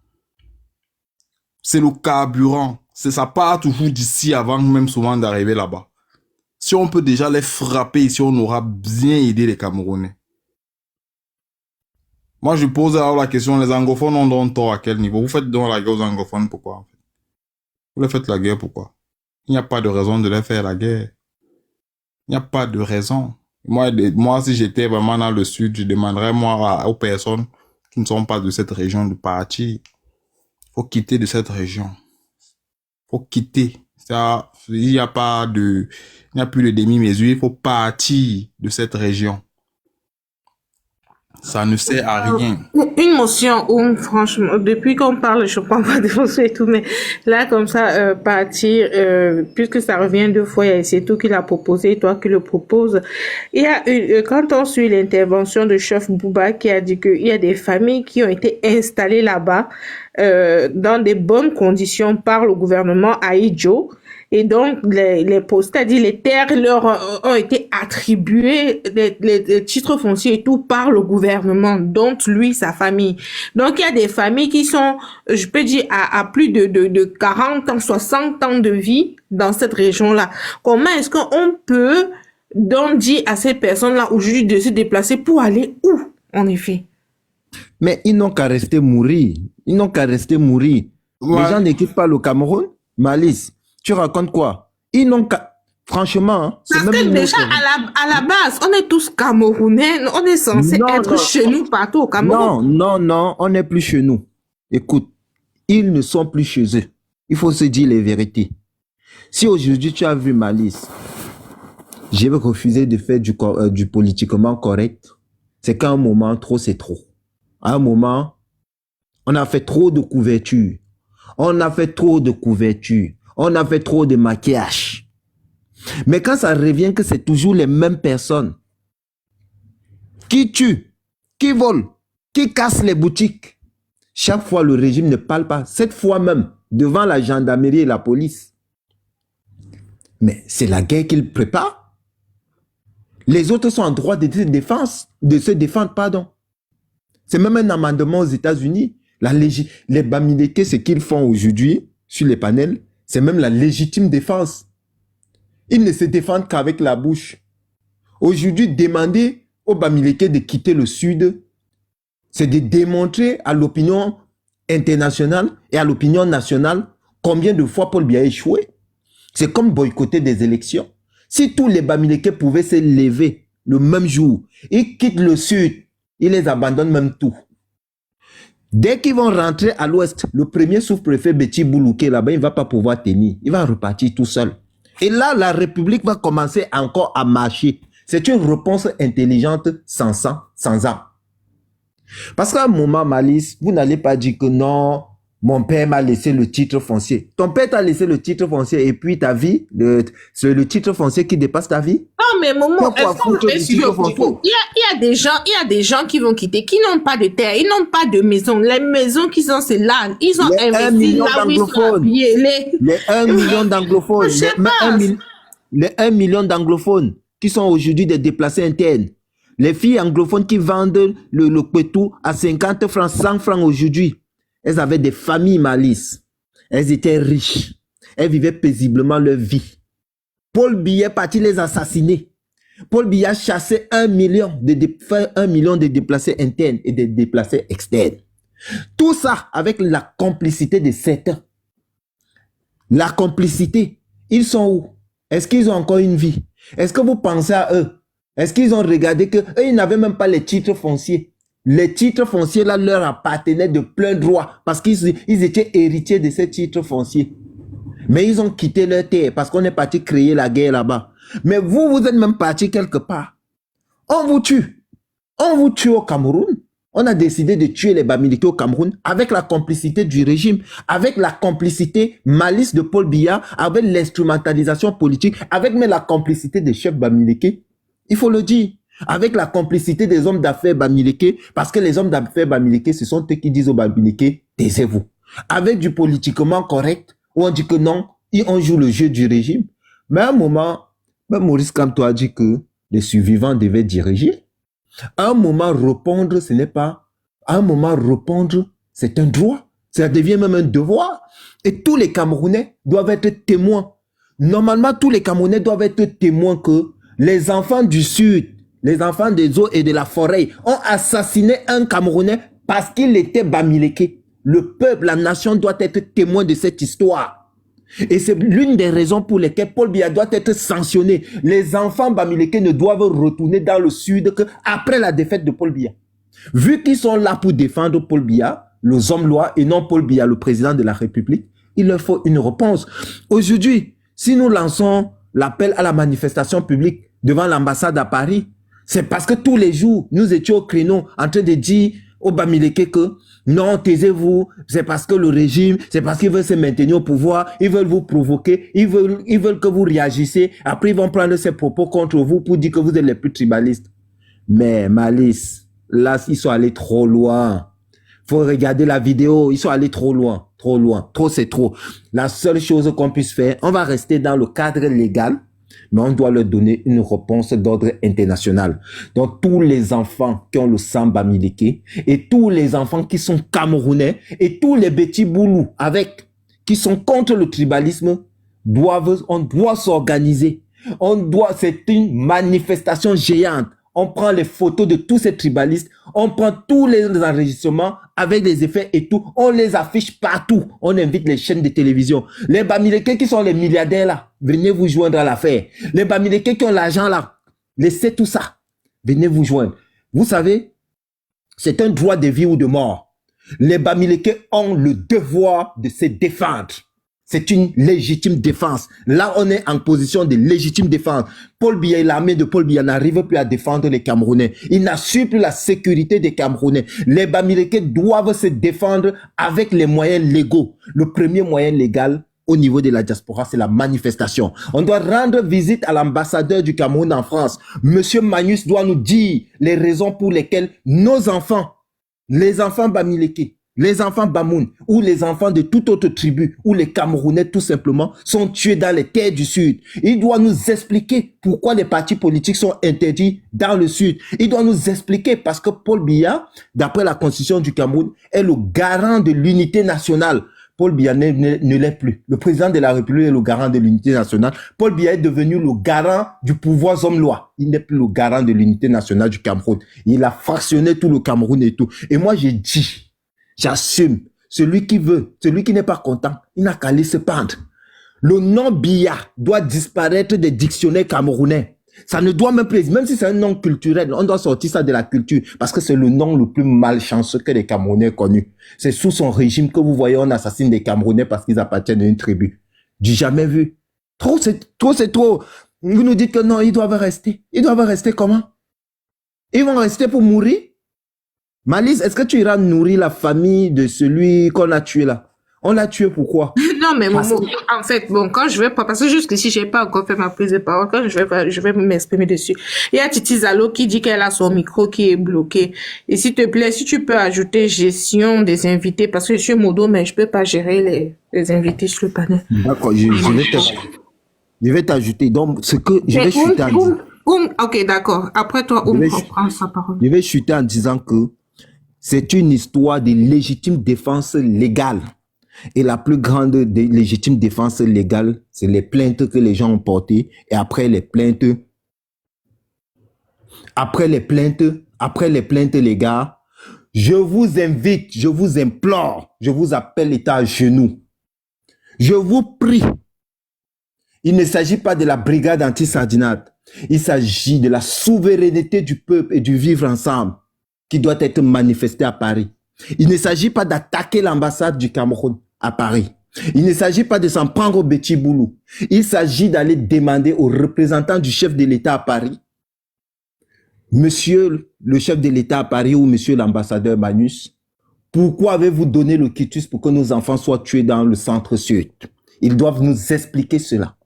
C'est le carburant. Ça part toujours d'ici avant même souvent d'arriver là-bas. Si on peut déjà les frapper ici, on aura bien aidé les Camerounais. Moi, je pose alors la question, les anglophones ont donc tort à quel niveau? Vous faites donc la guerre aux anglophones, pourquoi en fait? Vous les faites la guerre, pourquoi? Il n'y a pas de raison de les faire la guerre. Il n'y a pas de raison. Moi, si j'étais vraiment dans le sud, je demanderais aux personnes qui ne sont pas de cette région de partir. Faut quitter de cette région. Faut quitter. Ça, il n'y a plus de demi-mesure. Il faut partir de cette région. Ça ne sert à rien. Une motion où, franchement, depuis qu'on parle, je prends pas de fonctions et tout, mais là, comme ça, partir, puisque ça revient 2 fois, et c'est tout qui l'a proposé, toi qui le propose. Il y a quand on suit l'intervention de Chef Bouba qui a dit qu'il y a des familles qui ont été installées là-bas, dans des bonnes conditions par le gouvernement à Idjo. Et donc, les postes, c'est-à-dire les terres leur ont été attribuées, les titres fonciers et tout par le gouvernement, dont lui, sa famille. Donc, il y a des familles qui sont, je peux dire, à plus de 40 ans, 60 ans de vie dans cette région-là. Comment est-ce qu'on peut donc dire à ces personnes-là aujourd'hui de se déplacer pour aller où, en effet? Mais ils n'ont qu'à rester mourir. Ils n'ont qu'à rester mourir. Ouais. Les gens ne quittent pas le Cameroun. Malice, tu racontes quoi? Ils n'ont qu'à... Franchement, hein, c'est Parce même que une déjà, autre- à la base, on est tous Camerounais, on est censé Non, être non. chez nous partout au Cameroun. Non, on n'est plus chez nous. Écoute, ils ne sont plus chez eux. Il faut se dire les vérités. Si aujourd'hui tu as vu Malice, j'ai refusé de faire du politiquement correct, c'est qu'à un moment, trop c'est trop. À un moment, on a fait trop de couverture. On a fait trop de couverture. On a fait trop de maquillage. Mais quand ça revient que c'est toujours les mêmes personnes qui tuent, qui volent, qui cassent les boutiques, chaque fois le régime ne parle pas. Cette fois même, devant la gendarmerie et la police. Mais c'est la guerre qu'ils préparent. Les autres sont en droit de se défendre, pardon. C'est même un amendement aux États-Unis. Les Bamileke, ce qu'ils font aujourd'hui sur les panels, c'est même la légitime défense. Ils ne se défendent qu'avec la bouche. Aujourd'hui, demander aux Bamileke de quitter le Sud, c'est de démontrer à l'opinion internationale et à l'opinion nationale combien de fois Paul Biya a échoué. C'est comme boycotter des élections. Si tous les Bamileke pouvaient se lever le même jour, ils quittent le Sud, ils les abandonnent même tout. Dès qu'ils vont rentrer à l'ouest, le premier sous-préfet Betty Boulouké, là-bas, il ne va pas pouvoir tenir. Il va repartir tout seul. Et là, la République va commencer encore à marcher. C'est une réponse intelligente sans âme. Parce qu'à un moment, Malice, vous n'allez pas dire que non, mon père m'a laissé le titre foncier. Ton père t'a laissé le titre foncier et puis ta vie, c'est le titre foncier qui dépasse ta vie. Non, mais Momo, Pourquoi est-ce qu'on foutre peut du suivre titre foncier? il y a des gens qui vont quitter, qui n'ont pas de terre, ils n'ont pas de maison. Les maisons qu'ils ont, c'est là. Ils ont Les 1 investi million là où ils sont d'anglophones. appuyés. Les 1 million d'anglophones, Je sais les 1 million d'anglophones qui sont aujourd'hui des déplacés internes. Les filles anglophones qui vendent le pétou à 50 francs, 100 francs aujourd'hui. Elles avaient des familles Malice. Elles étaient riches. Elles vivaient paisiblement leur vie. Paul Biya est parti les assassiner. Paul Biya chassait 1 million de déplacés internes et de déplacés externes. Tout ça avec la complicité de certains. La complicité. Ils sont où? Est-ce qu'ils ont encore une vie? Est-ce que vous pensez à eux? Est-ce qu'ils ont regardé que eux, ils n'avaient même pas les titres fonciers? Les titres fonciers là leur appartenaient de plein droit parce qu'ils étaient héritiers de ces titres fonciers. Mais ils ont quitté leur terre parce qu'on est parti créer la guerre là-bas. Mais vous êtes même parti quelque part. On vous tue. On vous tue au Cameroun. On a décidé de tuer les Bamileke au Cameroun avec la complicité du régime, avec la complicité malice de Paul Biya, avec l'instrumentalisation politique, avec même la complicité des chefs Bamileke. Il faut le dire. Avec la complicité des hommes d'affaires Bamileke, parce que les hommes d'affaires Bamileke, ce sont eux qui disent aux Bamileke, taisez-vous. Avec du politiquement correct, où on dit que non, on joue le jeu du régime. Mais à un moment, même Maurice Kamto a dit que les survivants devaient diriger. À un moment, répondre, ce n'est pas... À un moment, répondre, c'est un droit. Ça devient même un devoir. Et tous les Camerounais doivent être témoins. Normalement, tous les Camerounais doivent être témoins que les enfants du Sud, les enfants des eaux et de la forêt ont assassiné un Camerounais parce qu'il était Bamileke. Le peuple, la nation doit être témoin de cette histoire. Et c'est l'une des raisons pour lesquelles Paul Biya doit être sanctionné. Les enfants Bamileke ne doivent retourner dans le Sud qu'après la défaite de Paul Biya. Vu qu'ils sont là pour défendre Paul Biya, les hommes-lois, et non Paul Biya, le président de la République, il leur faut une réponse. Aujourd'hui, si nous lançons l'appel à la manifestation publique devant l'ambassade à Paris, C'est parce que tous les jours, nous étions au créneau en train de dire aux Bamileke que non, taisez-vous, c'est parce que le régime, c'est parce qu'ils veulent se maintenir au pouvoir, ils veulent vous provoquer, ils veulent que vous réagissez. Après, ils vont prendre ces propos contre vous pour dire que vous êtes les plus tribalistes. Mais Malice, là, ils sont allés trop loin. Faut regarder la vidéo, ils sont allés trop loin, trop loin. Trop, c'est trop. La seule chose qu'on puisse faire, on va rester dans le cadre légal, mais on doit leur donner une réponse d'ordre international. Donc, tous les enfants qui ont le sang bamileke et tous les enfants qui sont camerounais et tous les petits boulous qui sont contre le tribalisme on doit s'organiser. C'est une manifestation géante. On prend les photos de tous ces tribalistes, on prend tous les enregistrements avec les effets et tout, on les affiche partout. On invite les chaînes de télévision. Les Bamileke qui sont les milliardaires là, venez vous joindre à l'affaire. Les Bamileke qui ont l'argent là, laissez tout ça. Venez vous joindre. Vous savez, c'est un droit de vie ou de mort. Les Bamileke ont le devoir de se défendre. C'est une légitime défense. Là, on est en position de légitime défense. Paul Biya et l'armée de Paul Biya n'arrivent plus à défendre les Camerounais. Ils n'assurent plus la sécurité des Camerounais. Les Bamileke doivent se défendre avec les moyens légaux. Le premier moyen légal au niveau de la diaspora, c'est la manifestation. On doit rendre visite à l'ambassadeur du Cameroun en France. Monsieur Magnus doit nous dire les raisons pour lesquelles nos enfants, les enfants Bamileke, les enfants Bamoun ou les enfants de toute autre tribu ou les Camerounais tout simplement sont tués dans les terres du Sud. Il doit nous expliquer pourquoi les partis politiques sont interdits dans le Sud. Il doit nous expliquer parce que Paul Biya, d'après la constitution du Cameroun, est le garant de l'unité nationale. Paul Biya ne l'est plus. Le président de la République est le garant de l'unité nationale. Paul Biya est devenu le garant du pouvoir homme-loi. Il n'est plus le garant de l'unité nationale du Cameroun. Il a fractionné tout le Cameroun et tout. Et moi, j'ai dit, j'assume, celui qui n'est pas content, il n'a qu'à aller se pendre. Le nom Biya doit disparaître des dictionnaires camerounais. Ça ne doit même plus, même si c'est un nom culturel, on doit sortir ça de la culture, parce que c'est le nom le plus malchanceux que les Camerounais aient connu. C'est sous son régime que vous voyez, on assassine des Camerounais parce qu'ils appartiennent à une tribu. Du jamais vu. Trop, c'est trop. Vous nous dites que non, ils doivent rester. Ils doivent rester comment? Ils vont rester pour mourir? Malice, est-ce que tu iras nourrir la famille de celui qu'on a tué là? On l'a tué pourquoi? Non, mais Momo, en fait, bon, quand je vais pas, parce que jusqu'ici, j'ai pas encore fait ma prise de parole, quand je vais m'exprimer dessus. Il y a Titi Zalo qui dit qu'elle a son micro qui est bloqué. Et s'il te plaît, si tu peux ajouter gestion des invités, parce que je suis modo, mais je peux pas gérer les invités sur le panel. D'accord, je vais t'ajouter. Donc, ce que je vais chuter en disant. Ok, d'accord. Après toi, reprend sa parole. Je vais chuter en disant que c'est une histoire de légitime défense légale. Et la plus grande des légitimes défenses légales, c'est les plaintes que les gens ont portées. Et après les plaintes, les gars, je vous invite, je vous implore, je vous appelle l'État à genoux. Je vous prie. Il ne s'agit pas de la brigade anti-sardinate. Il s'agit de la souveraineté du peuple et du vivre ensemble qui doit être manifestée à Paris. Il ne s'agit pas d'attaquer l'ambassade du Cameroun à Paris. Il ne s'agit pas de s'en prendre au Petit Boulou. Il s'agit d'aller demander aux représentants du chef de l'État à Paris, monsieur le chef de l'État à Paris ou monsieur l'ambassadeur Magnus, pourquoi avez-vous donné le quitus pour que nos enfants soient tués dans le centre-sud? Ils doivent nous expliquer cela.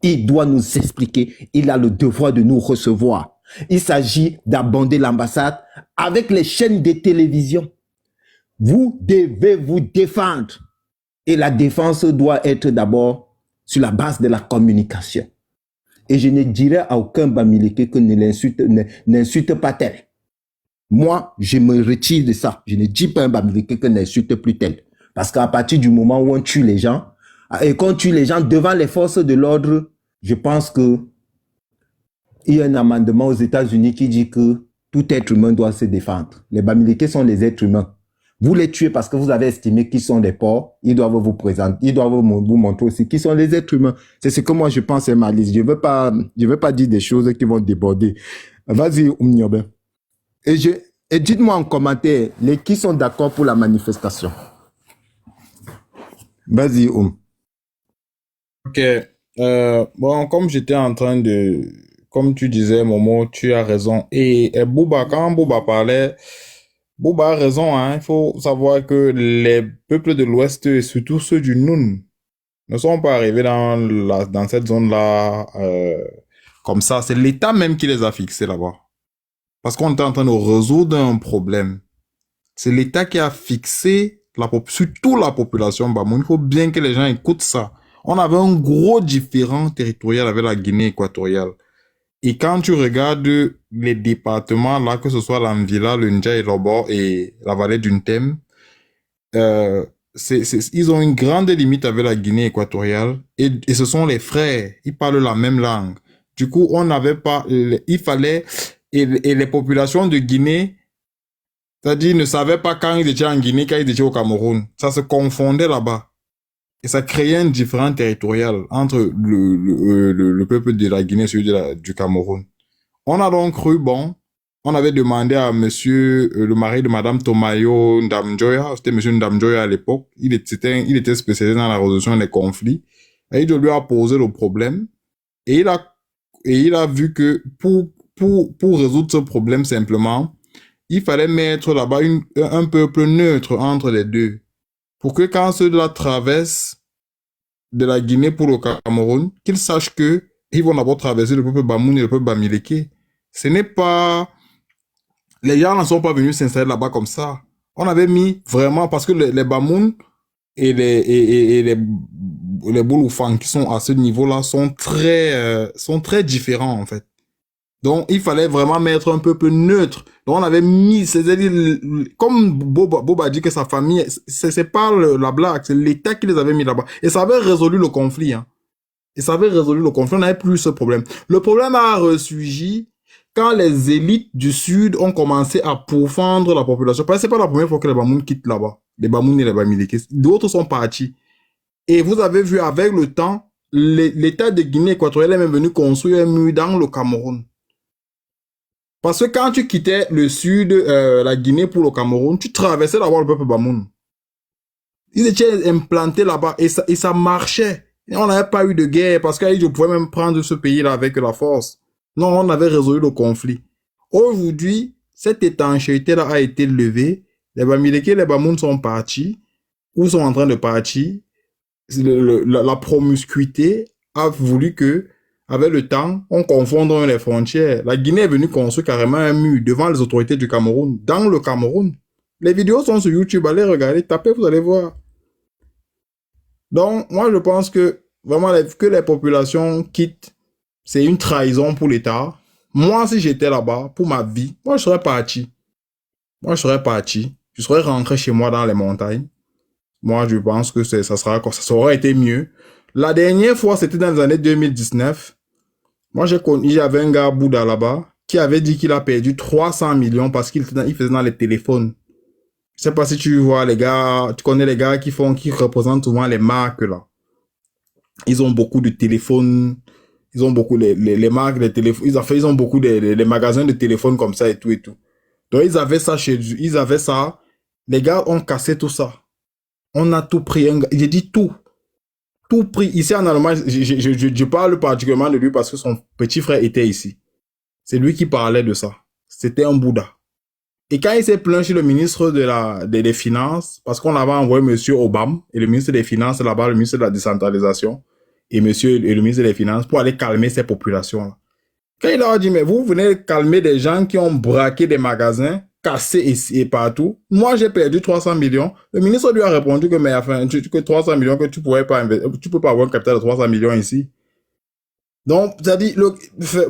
Il doit nous expliquer. Il a le devoir de nous recevoir. Il s'agit d'abonder l'ambassade avec les chaînes de télévision. Vous devez vous défendre. Et la défense doit être d'abord sur la base de la communication. Et je ne dirai à aucun Bamileke que n'insulte pas tel. Moi, je me retire de ça. Je ne dis pas à un Bamileke que n'insulte plus tel. Parce qu'à partir du moment où on tue les gens, et qu'on tue les gens devant les forces de l'ordre, je pense que il y a un amendement aux États-Unis qui dit que tout être humain doit se défendre. Les Bamileke sont les êtres humains. Vous les tuez parce que vous avez estimé qu'ils sont des porcs. Ils doivent vous présenter, ils doivent vous montrer aussi qu'ils sont les êtres humains. C'est ce que moi je pense, c'est ma liste. Je veux pas dire des choses qui vont déborder. Vas-y, Oumniobe. Et dites-moi en commentaire, qui sont d'accord pour la manifestation. Vas-y, Oum. Ok. Bon, comme j'étais en train de comme tu disais, Momo, tu as raison. Et Bouba, quand Bouba parlait, Bouba a raison, hein. Il faut savoir que les peuples de l'Ouest, et surtout ceux du Noun, ne sont pas arrivés dans cette zone-là comme ça. C'est l'État même qui les a fixés là-bas. Parce qu'on était en train de résoudre un problème. C'est l'État qui a fixé surtout la population Bamoun. Il faut bien que les gens écoutent ça. On avait un gros différent territorial avec la Guinée équatoriale. Et quand tu regardes les départements, là, que ce soit l'Anvila, le Ndja et l'Obor et la vallée du Ntem, ils ont une grande limite avec la Guinée équatoriale et ce sont les frères. Ils parlent la même langue. Du coup, on n'avait pas, il fallait, et les populations de Guinée, c'est-à-dire, ne savaient pas quand ils étaient en Guinée, quand ils étaient au Cameroun. Ça se confondait là-bas. Et ça créait un différent territorial entre le peuple de la Guinée et celui du Cameroun. On a donc cru, bon, on avait demandé à monsieur, le mari de madame Tomayo Ndamjoya, c'était monsieur Ndamjoya à l'époque, il était spécialisé dans la résolution des conflits, et il lui a posé le problème, et il a vu que pour résoudre ce problème simplement, il fallait mettre là-bas un peuple neutre entre les deux, pour que quand ceux-là traversent de la Guinée pour le Cameroun, qu'ils sachent que ils vont d'abord traverser le peuple Bamoun et le peuple Bamileke. Ce n'est pas... Les gens ne sont pas venus s'installer là-bas comme ça. On avait mis vraiment... Parce que les Bamoun et les Bouloufang qui sont à ce niveau-là sont très différents, en fait. Donc, il fallait vraiment mettre un peuple neutre. Donc, on avait mis, c'est-à-dire, comme Bob a dit que sa famille, c'est pas la blague, c'est l'État qui les avait mis là-bas. Et ça avait résolu le conflit, hein. Et ça avait résolu le conflit, on n'avait plus ce problème. Le problème a ressurgi quand les élites du Sud ont commencé à pourfendre la population. Parce que c'est pas la première fois que les Bamoun quittent là-bas. Les Bamoun et les Bamileke. D'autres sont partis. Et vous avez vu, avec le temps, l'État de Guinée équatoriale est même venu construire un mur dans le Cameroun. Parce que quand tu quittais le sud, la Guinée pour le Cameroun, tu traversais d'abord le peuple Bamoun. Ils étaient implantés là-bas et ça marchait. Et on n'avait pas eu de guerre parce qu'ils pouvaient même prendre ce pays-là avec la force. Non, on avait résolu le conflit. Aujourd'hui, cette étanchéité-là a été levée. Les Bamileke et les Bamoun sont partis ou sont en train de partir. La promiscuité a voulu que, avec le temps, on confonde les frontières. La Guinée est venue construire carrément un mur devant les autorités du Cameroun, dans le Cameroun. Les vidéos sont sur YouTube, allez regarder, tapez, vous allez voir. Donc, moi, je pense que vraiment que les populations quittent, c'est une trahison pour l'État. Moi, si j'étais là-bas, pour ma vie, moi, je serais parti. Je serais rentré chez moi dans les montagnes. Moi, je pense que ça aurait été mieux. La dernière fois, c'était dans les années 2019. Moi, j'avais un gars Bouddha là-bas qui avait dit qu'il a perdu 300 millions parce qu'il faisait dans les téléphones. Je sais pas si tu vois les gars, tu connais les gars qui représentent souvent les marques là. Ils ont beaucoup de téléphones, ils ont beaucoup les marques de téléphones, ils ont beaucoup les magasins de téléphones comme ça et tout et tout. Donc ils avaient ça les gars ont cassé tout ça. On a tout pris, j'ai dit tout pris. Ici en Allemagne, je parle particulièrement de lui parce que son petit frère était ici. C'est lui qui parlait de ça. C'était un Bouddha. Et quand il s'est plaint chez le ministre des Finances, parce qu'on avait envoyé monsieur Obama, et le ministre des Finances là-bas, le ministre de la décentralisation, et le ministre des Finances, pour aller calmer ces populations-là. Quand il leur a dit, mais vous venez calmer des gens qui ont braqué des magasins, cassé ici et partout. Moi, j'ai perdu 300 millions. Le ministre lui a répondu que, mais enfin, que 300 millions, que tu peux pas avoir un capital de 300 millions ici. Donc, c'est-à-dire,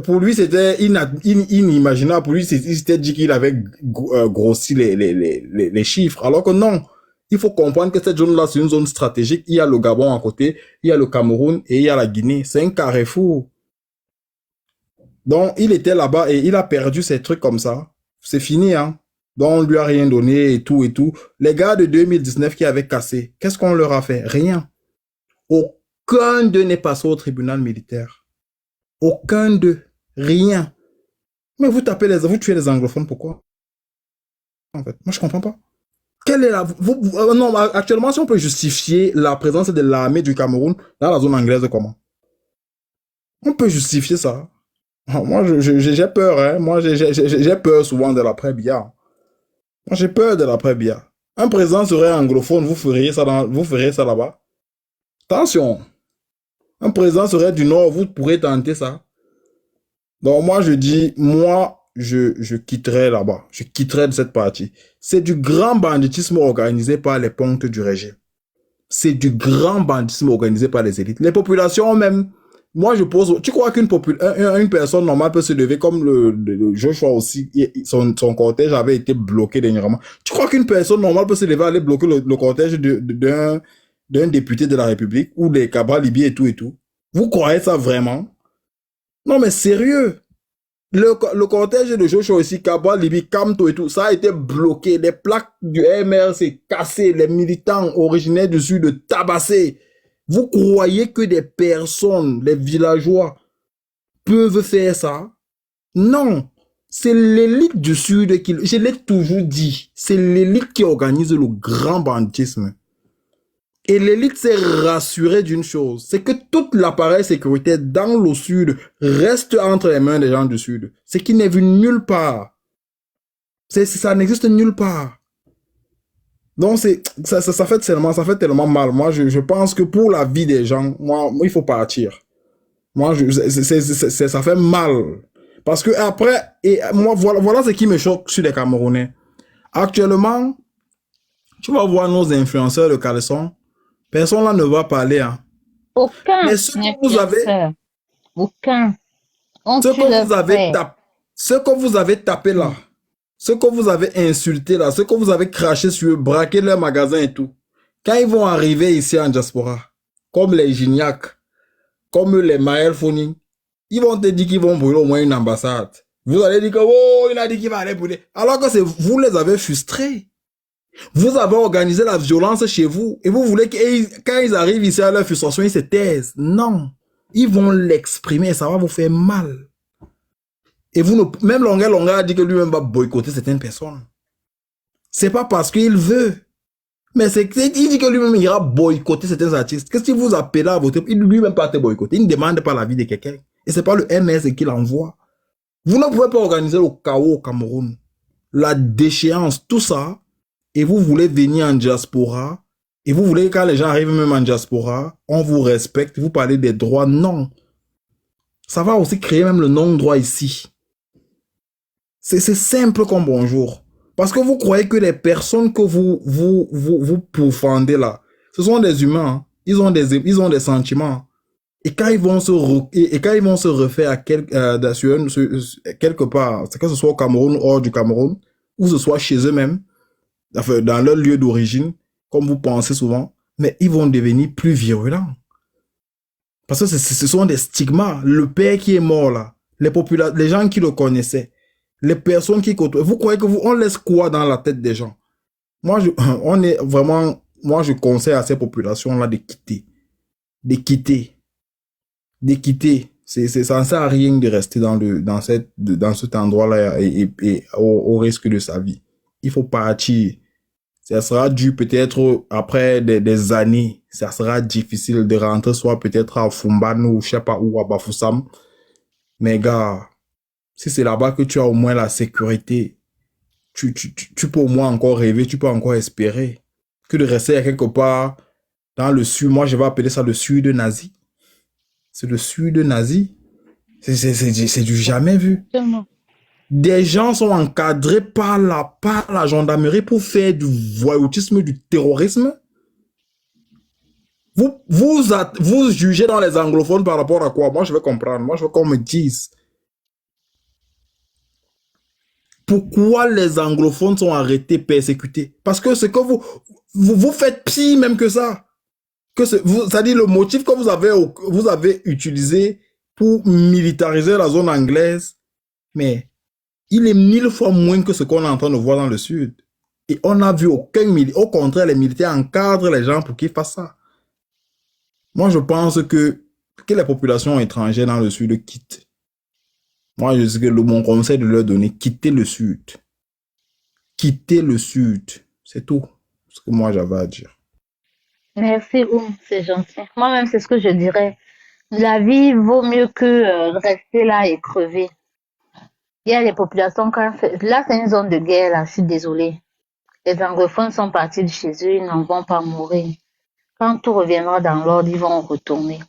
pour lui, c'était inimaginable. Pour lui, il s'était dit qu'il avait grossi les chiffres. Alors que non. Il faut comprendre que cette zone-là, c'est une zone stratégique. Il y a le Gabon à côté, il y a le Cameroun et il y a la Guinée. C'est un carrefour. Donc, il était là-bas et il a perdu ces trucs comme ça. C'est fini, hein. Donc, on lui a rien donné et tout et tout. Les gars de 2019 qui avaient cassé, qu'est-ce qu'on leur a fait? Rien. Aucun d'eux n'est passé au tribunal militaire. Aucun d'eux. Rien. Mais vous tuez les anglophones, pourquoi? En fait, moi je comprends pas. Quelle est non, actuellement, si on peut justifier la présence de l'armée du Cameroun dans la zone anglaise, comment? On peut justifier ça. Moi, j'ai peur, hein. Moi, j'ai peur souvent de l'après-Biya. Moi, j'ai peur de l'après-Biya. Un président serait anglophone, vous feriez ça là-bas. Attention, un président serait du Nord, vous pourrez tenter ça. Donc, moi, je dis, je quitterai là-bas. Je quitterai de cette partie. C'est du grand banditisme organisé par les pontes du régime. C'est du grand banditisme organisé par les élites. Les populations même, moi je pose, tu crois une personne normale peut se lever comme le Joshua aussi, son cortège avait été bloqué dernièrement. Tu crois qu'une personne normale peut se lever aller bloquer le cortège d'un député de la République ou des Cabral Libye et tout? Vous croyez ça vraiment? Non mais sérieux. Le cortège de Joshua aussi, Cabral Libye, Kamto et tout, ça a été bloqué. Les plaques du MRC cassées, les militants originaires du Sud tabassés. Vous croyez que des personnes, les villageois, peuvent faire ça? Non. C'est l'élite du Sud qui, je l'ai toujours dit, c'est l'élite qui organise le grand banditisme. Et l'élite s'est rassurée d'une chose, c'est que tout l'appareil sécuritaire dans le Sud reste entre les mains des gens du Sud. Ce qui n'est vu nulle part. Ça n'existe nulle part. Donc, ça fait tellement mal. Moi, je pense que pour la vie des gens, moi il faut partir. Moi, ça fait mal. Parce que après, et moi, voilà ce qui me choque sur les Camerounais. Actuellement, tu vas voir nos influenceurs de caleçon. Personne là ne va parler. Hein. Aucun Mais ce que vous avez, influenceur, aucun. ce que vous avez tapé là, ce que vous avez insulté là, ce que vous avez craché sur eux, braqué leur magasin et tout, quand ils vont arriver ici en diaspora, comme les Gignac, comme les Maël Foni, ils vont te dire qu'ils vont brûler au moins une ambassade. Vous allez dire que, oh, il a dit qu'il va aller brûler. Alors que vous les avez frustrés. Vous avez organisé la violence chez vous et vous voulez que quand ils arrivent ici à leur frustration, ils se taisent. Non. Ils vont l'exprimer et ça va vous faire mal. Et même Longuet a dit que lui-même va boycotter certaines personnes. C'est pas parce qu'il veut. Mais il dit que lui-même ira boycotter certains artistes. Qu'est-ce qu'il vous appelle à voter? Il lui-même pas te boycotter. Il ne demande pas l'avis de quelqu'un. Et c'est pas le MS qui l'envoie. Vous ne pouvez pas organiser le chaos au Cameroun. La déchéance, tout ça. Et vous voulez venir en diaspora, et vous voulez que quand les gens arrivent même en diaspora, on vous respecte, vous parlez des droits. Non. Ça va aussi créer même le non-droit ici. C'est simple comme bonjour. Parce que vous croyez que les personnes que vous pourfendez là, ce sont des humains. Hein. Ils ont des sentiments. Et quand ils vont se refaire à quelque part, que ce soit au Cameroun ou hors du Cameroun, ou ce soit chez eux-mêmes, enfin, dans leur lieu d'origine, comme vous pensez souvent, mais ils vont devenir plus virulents. Parce que ce sont des stigmas. Le père qui est mort là, les gens qui le connaissaient, les personnes qui côtoient. Vous croyez que on laisse quoi dans la tête des gens? Moi, je conseille à ces populations-là de quitter. De quitter. Ça ne sert à rien de rester dans cet endroit-là et au risque de sa vie. Il faut partir. Ça sera dû peut-être après des années. Ça sera difficile de rentrer soit peut-être à Fumbano ou je sais pas où, à Bafoussam. Mais gars, si c'est là-bas que tu as au moins la sécurité, tu peux au moins encore rêver, tu peux encore espérer. Que de rester quelque part dans le sud. Moi, je vais appeler ça le sud nazi. C'est le sud nazi. C'est du jamais vu. Des gens sont encadrés par la gendarmerie pour faire du voyoutisme, du terrorisme. Vous jugez dans les anglophones par rapport à quoi? Moi, je veux comprendre. Moi, je veux qu'on me dise. Pourquoi les anglophones sont arrêtés, persécutés? Parce que ce que vous faites pire même que ça. C'est-à-dire le motif que vous avez utilisé pour militariser la zone anglaise, mais il est 1000 fois moins que ce qu'on est en train de voir dans le sud. Et on n'a vu aucun militaire. Au contraire, les militaires encadrent les gens pour qu'ils fassent ça. Moi, je pense que les populations étrangères dans le sud quittent. Moi, je sais que mon conseil de leur donner, quittez le sud. Quittez le sud. C'est tout ce que moi j'avais à dire. Merci, c'est gentil. Moi-même, c'est ce que je dirais. La vie vaut mieux que rester là et crever. Il y a les populations, là c'est une zone de guerre, là, je suis désolée. Les anglophones sont partis de chez eux, ils n'en vont pas mourir. Quand tout reviendra dans l'ordre, ils vont retourner.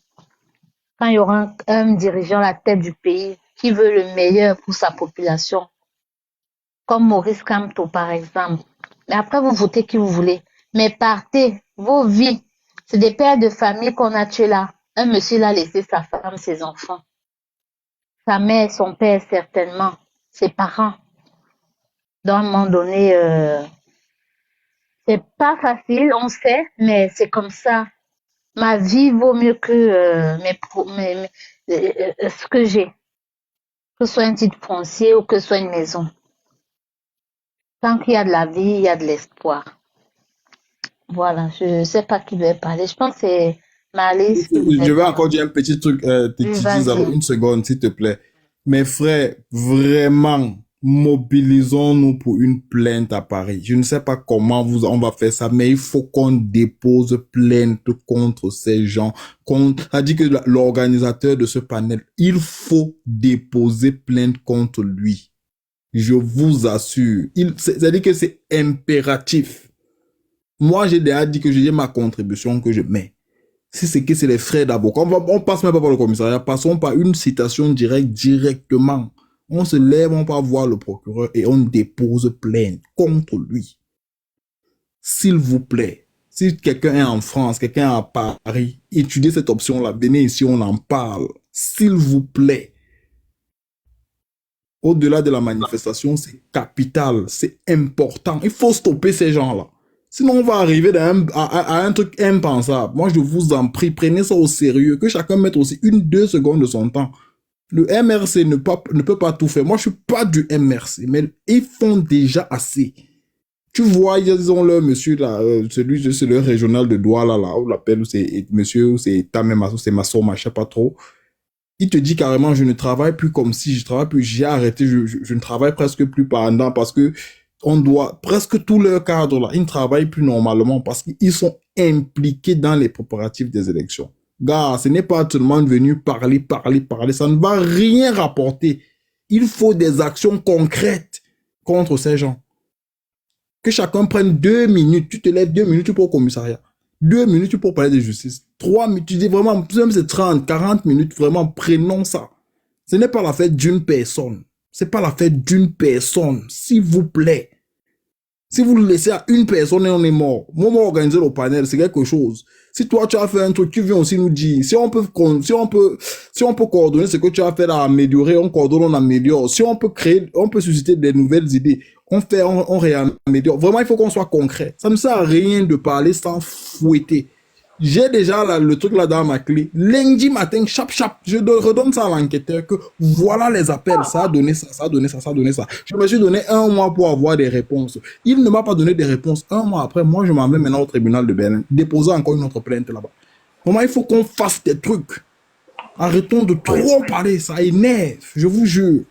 Quand il y aura un dirigeant à la tête du pays qui veut le meilleur pour sa population, comme Maurice Kamto par exemple. Mais après, vous votez qui vous voulez. Mais partez, vos vies. C'est des pères de famille qu'on a tués là. Un monsieur l'a laissé sa femme, ses enfants. Sa mère, son père certainement. Ses parents. Donc à un moment donné, c'est pas facile, on sait, mais c'est comme ça. Ma vie vaut mieux que ce que j'ai. Que ce soit un titre foncier ou que ce soit une maison. Tant qu'il y a de la vie, il y a de l'espoir. Voilà, je ne sais pas qui veut parler. Je pense que c'est Malice qui Je voulait vais parler. encore dire un petit truc, Oui, Titi, vas-y. alors une seconde, s'il te plaît. Mes frères, vraiment, mobilisons-nous pour une plainte à Paris. Je ne sais pas comment on va faire ça, mais il faut qu'on dépose plainte contre ces gens. Ça dit que l'organisateur de ce panel, il faut déposer plainte contre lui. Je vous assure. Ça dit que c'est impératif. Moi, j'ai déjà dit que j'ai ma contribution que je mets. Si c'est que c'est les frais d'avocat, on passe même pas par le commissariat, passons par une citation directe directement. On se lève, on va voir le procureur et on dépose plainte contre lui. S'il vous plaît, si quelqu'un est en France, quelqu'un est à Paris, étudiez cette option-là, venez ici, on en parle. S'il vous plaît. Au-delà de la manifestation, c'est capital, c'est important. Il faut stopper ces gens-là. Sinon, on va arriver à un truc impensable. Moi, je vous en prie, prenez ça au sérieux. Que chacun mette aussi 1-2 secondes de son temps. Le MRC ne peut pas tout faire. Moi, je suis pas du MRC, mais ils font déjà assez. Tu vois, ils ont leur monsieur là, celui, c'est le régional de Douala là, on l'appelle, c'est monsieur, c'est Tamema, c'est Massoma, je sais pas trop. Il te dit carrément, je ne travaille plus comme si je travaille plus, j'ai arrêté, je ne travaille presque plus pendant parce que on doit, presque tout leur cadre là, ils ne travaillent plus normalement parce qu'ils sont impliqués dans les préparatifs des élections. Gars, ce n'est pas seulement venu parler, ça ne va rien rapporter. Il faut des actions concrètes contre ces gens. Que chacun prenne 2 minutes, tu te lèves 2 minutes pour au commissariat. 2 minutes pour parler de justice. 3 minutes, tu dis vraiment, même c'est 30, 40 minutes, vraiment, prenons ça. Ce n'est pas la fête d'une personne. C'est pas la fête d'une personne, s'il vous plaît. Si vous le laissez à une personne et on est mort, moi, organiser le panel, c'est quelque chose. Si toi, tu as fait un truc, tu viens aussi nous dire. Si on peut coordonner ce que tu as fait à améliorer, on coordonne, on améliore. Si on peut créer, on peut susciter des nouvelles idées. On réaméliore. Vraiment, il faut qu'on soit concret. Ça ne sert à rien de parler sans fouetter. J'ai déjà le truc là dans ma clé. Lundi matin, chap, je redonne ça à l'enquêteur que voilà les appels, ça a donné ça, ça a donné ça, ça a donné ça. Je me suis donné 1 mois pour avoir des réponses. Il ne m'a pas donné des réponses. 1 mois après, moi, je m'en vais maintenant au tribunal de Berlin, déposer encore une autre plainte là-bas. Vraiment, il faut qu'on fasse des trucs. Arrêtons de trop parler, ça énerve, je vous jure.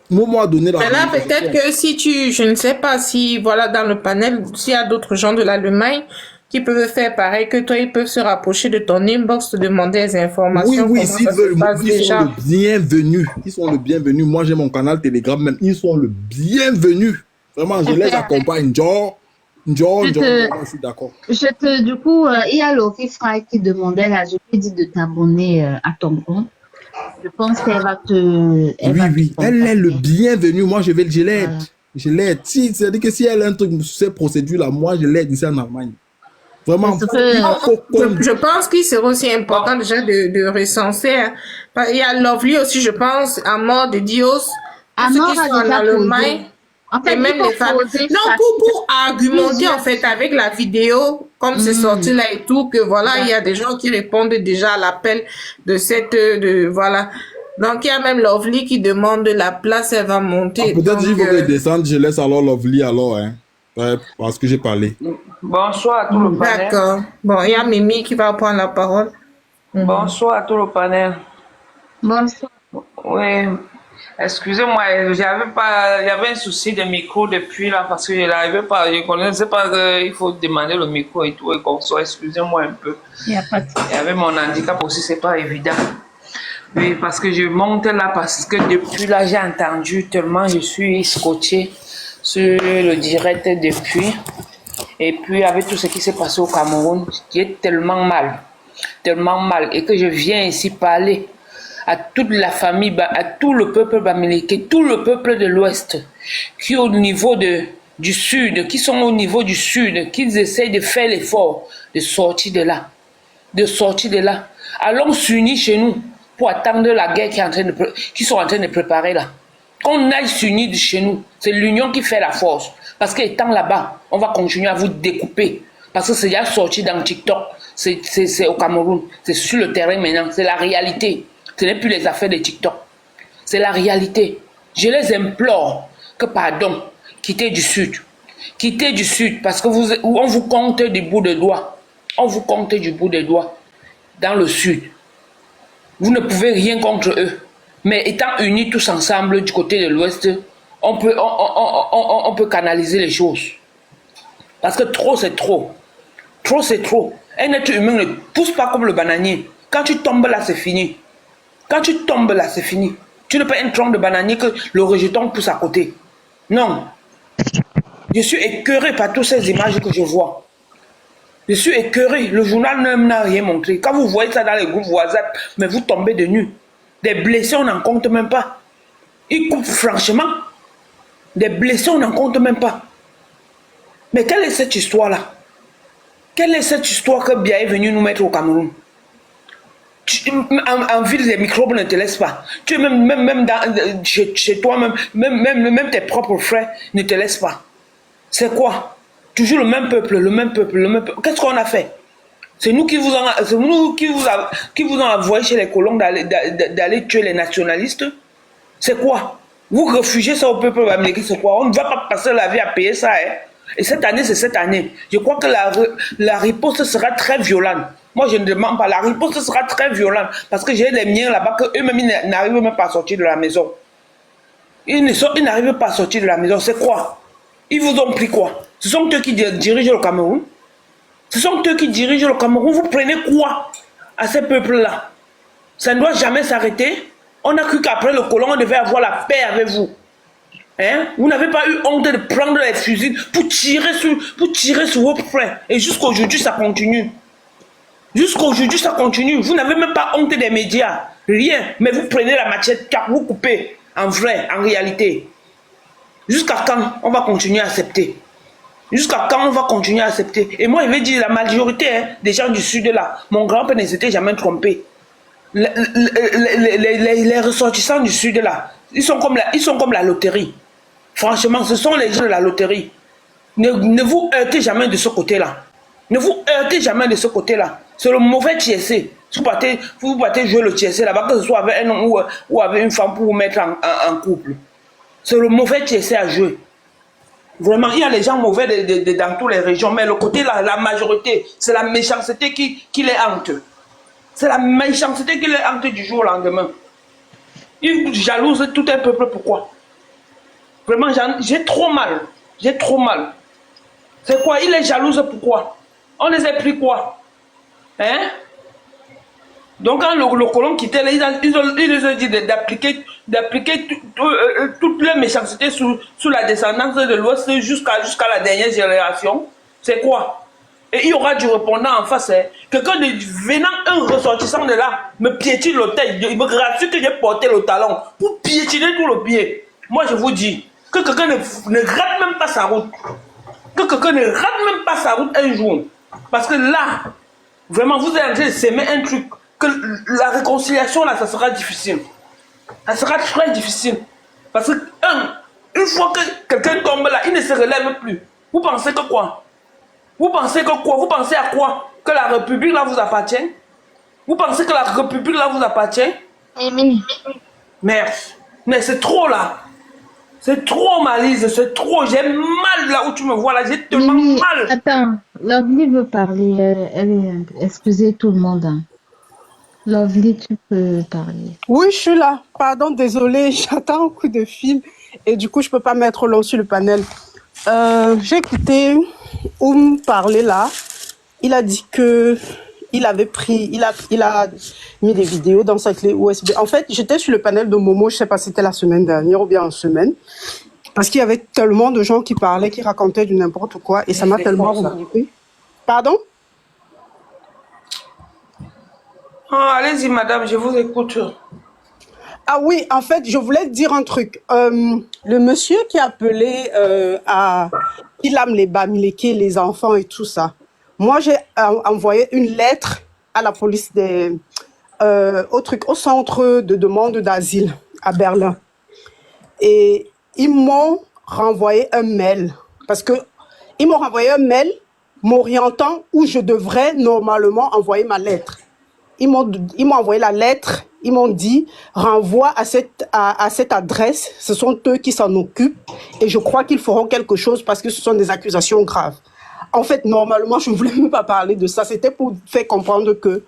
Moi, donner la Maintenant, peut-être que si je ne sais pas si, voilà, dans le panel, s'il y a d'autres gens de l'Allemagne qui peuvent faire pareil que toi, ils peuvent se rapprocher de ton inbox, te demander des informations. Oui, s'ils veulent, ils sont le bienvenu. Ils sont le bienvenu. Moi, j'ai mon canal Telegram, même. Ils sont le bienvenu. Vraiment, je les accompagne. Je suis d'accord. Du coup, il y a Laurie Fry qui demandait là, je lui ai dit de t'abonner à ton compte. Je pense qu'elle va te... Oui, elle est le bienvenu. Moi, je l'aide. Voilà. Je l'aide. C'est-à-dire que si elle a un truc sur ces procédures-là, moi, je l'aide ici en Allemagne. Vraiment, je pense qu'il serait aussi important déjà de recenser. Hein. Il y a Lovely aussi, je pense, Amor de Dios. Amor qui sont en Allemagne. En fait, et même les femmes. Non, pour argumenter en fait avec la vidéo, comme c'est sorti là et tout, que voilà, il y a des gens qui répondent déjà à l'appel de voilà. Donc il y a même Lovely qui demande la place, elle va monter. Peut-être qu'il faut qu'elle descende, je laisse alors Lovely alors, hein. Ouais, parce que j'ai parlé. Bonsoir à tout le panel. D'accord. Bon, il y a Mimi qui va prendre la parole. Bonsoir à tout le panel. Bonsoir. Oui. Excusez-moi, il y avait un souci de micro depuis là parce que je n'arrivais pas, je ne connaissais pas qu'il faut demander le micro et tout et comme ça. Excusez-moi un peu. Il n'y a pas de Et avec mon handicap aussi, c'est pas évident. Oui, parce que je monte là parce que depuis là, j'ai entendu tellement, je suis scotché sur le direct depuis. Et puis avec tout ce qui s'est passé au Cameroun, j'ai tellement mal, et que je viens ici parler à toute la famille, à tout le peuple bamileke, tout le peuple de l'Ouest, qui au niveau du Sud, qui sont au niveau du Sud, qu'ils essayent de faire l'effort de sortir de là, Allons s'unir chez nous pour attendre la guerre qui sont en train de préparer là. Qu'on aille s'unir de chez nous, c'est l'union qui fait la force. Parce qu'étant là-bas, on va continuer à vous découper. Parce que c'est déjà sorti dans TikTok, c'est au Cameroun, c'est sur le terrain maintenant, c'est la réalité. Ce n'est plus les affaires de TikTok, c'est la réalité. Je les implore que, pardon, quittez du Sud, parce que on vous compte du bout de doigt. On vous compte du bout des doigts dans le Sud. Vous ne pouvez rien contre eux. Mais étant unis tous ensemble du côté de l'Ouest, on peut canaliser les choses. Parce que trop, c'est trop. Trop, c'est trop. Un être humain ne pousse pas comme le bananier. Quand tu tombes là, c'est fini. Quand tu tombes là, c'est fini. Tu n'es pas un tronc de bananier que le rejeton pousse à côté. Non. Je suis écœuré par toutes ces images que je vois. Je suis écœuré. Le journal ne m'a rien montré. Quand vous voyez ça dans les groupes WhatsApp, mais vous tombez de nu. Des blessés, on n'en compte même pas. Ils coupent franchement. Des blessés, on n'en compte même pas. Mais quelle est cette histoire-là? Quelle est cette histoire que Biya est venu nous mettre au Cameroun? En ville, les microbes ne te laissent pas. Tu es même chez toi, même tes propres frères ne te laissent pas. C'est quoi? Toujours le même peuple. Qu'est-ce qu'on a fait? C'est nous qui vous ont envoyé chez les colons d'aller tuer les nationalistes. C'est quoi? Vous réfugiez ça au peuple américain, c'est quoi? On ne va pas passer la vie à payer ça. Hein? Et cette année, c'est cette année. Je crois que la riposte sera très violente. Moi, je ne demande pas. La riposte sera très violente. Parce que j'ai des miens là-bas qu'eux-mêmes, ils n'arrivent même pas à sortir de la maison. Ils n'arrivent pas à sortir de la maison. C'est quoi? Ils vous ont pris quoi? Ce sont eux qui dirigent le Cameroun. Ce sont eux qui dirigent le Cameroun. Vous prenez quoi à ces peuples-là? Ça ne doit jamais s'arrêter. On a cru qu'après le colon, on devait avoir la paix avec vous. Hein? Vous n'avez pas eu honte de prendre les fusils pour tirer sur vos frères. Et jusqu'à aujourd'hui, ça continue. Jusqu'aujourd'hui, ça continue. Vous n'avez même pas honte des médias. Rien. Mais vous prenez la machette, vous coupez. En vrai, en réalité. Jusqu'à quand on va continuer à accepter? Jusqu'à quand on va continuer à accepter? Et moi, je vais dire, la majorité des gens du Sud là, mon grand-père ne s'était jamais trompé. Les ressortissants du Sud là, ils sont comme la loterie. Franchement, ce sont les gens de la loterie. Ne vous heurtez jamais de ce côté-là. Ne vous heurtez jamais de ce côté-là. C'est le mauvais TSC. Vous partez jouer le TSC là-bas, que ce soit avec un homme ou avec une femme pour vous mettre en couple. C'est le mauvais TSC à jouer. Vraiment, il y a les gens mauvais dans toutes les régions, mais le côté là, la majorité, c'est la méchanceté qui les hante. C'est la méchanceté qui les hante du jour au lendemain. Ils jalousent tout un peuple, pourquoi? Vraiment, j'ai trop mal. J'ai trop mal. C'est quoi? Ils les jalousent, pourquoi? On les a pris quoi? Hein? Donc quand le colon quittait, ils les ont dit d'appliquer toute leur méchanceté sous la descendance de l'Ouest jusqu'à la dernière génération. C'est quoi? Et il y aura du répondant en face. Hein. Quelqu'un venant, un ressortissant de là, me piétine le tête. Il me rassure que j'ai porté le talon pour piétiner tout le pied. Moi, je vous dis que quelqu'un ne rate même pas sa route. Que quelqu'un ne rate même pas sa route un jour. Parce que là, vraiment, vous êtes en train de s'aimer un truc. Que la réconciliation, là, ça sera difficile. Ça sera très difficile. Parce que, une fois que quelqu'un tombe là, il ne se relève plus. Vous pensez que quoi? Vous pensez que quoi? Vous pensez à quoi? Que la République là vous appartient? Vous pensez que la République là vous appartient? Mimi. Merde. Mais c'est trop là. C'est trop, Malise. C'est trop. J'ai mal là où tu me vois là. J'ai tellement Mimi, mal. attends. L'ordi veut parler. Excusez tout le monde. Hein. Lovely, tu peux parler. Oui, je suis là. Pardon, désolée, j'attends un coup de fil et du coup, je peux pas mettre long sur le panel. J'ai écouté parler là. Il a dit que il avait pris, il a mis des vidéos dans sa clé USB. En fait, j'étais sur le panel de Momo, je sais pas si c'était la semaine dernière ou bien en semaine, parce qu'il y avait tellement de gens qui parlaient, qui racontaient du n'importe quoi et ça m'a tellement remonté. Pardon? Ah, allez-y, madame, je vous écoute. Ah oui, en fait, je voulais dire un truc. Le monsieur qui appelait il aime les Bamileke, les enfants et tout ça. Moi, j'ai envoyé une lettre à la police au centre de demande d'asile à Berlin. Et ils m'ont renvoyé un mail parce que ils m'ont renvoyé un mail m'orientant où je devrais normalement envoyer ma lettre. Ils m'ont envoyé la lettre, ils m'ont dit renvoie à cette adresse, ce sont eux qui s'en occupent et je crois qu'ils feront quelque chose parce que ce sont des accusations graves. En fait, normalement, je ne voulais même pas parler de ça, c'était pour faire comprendre que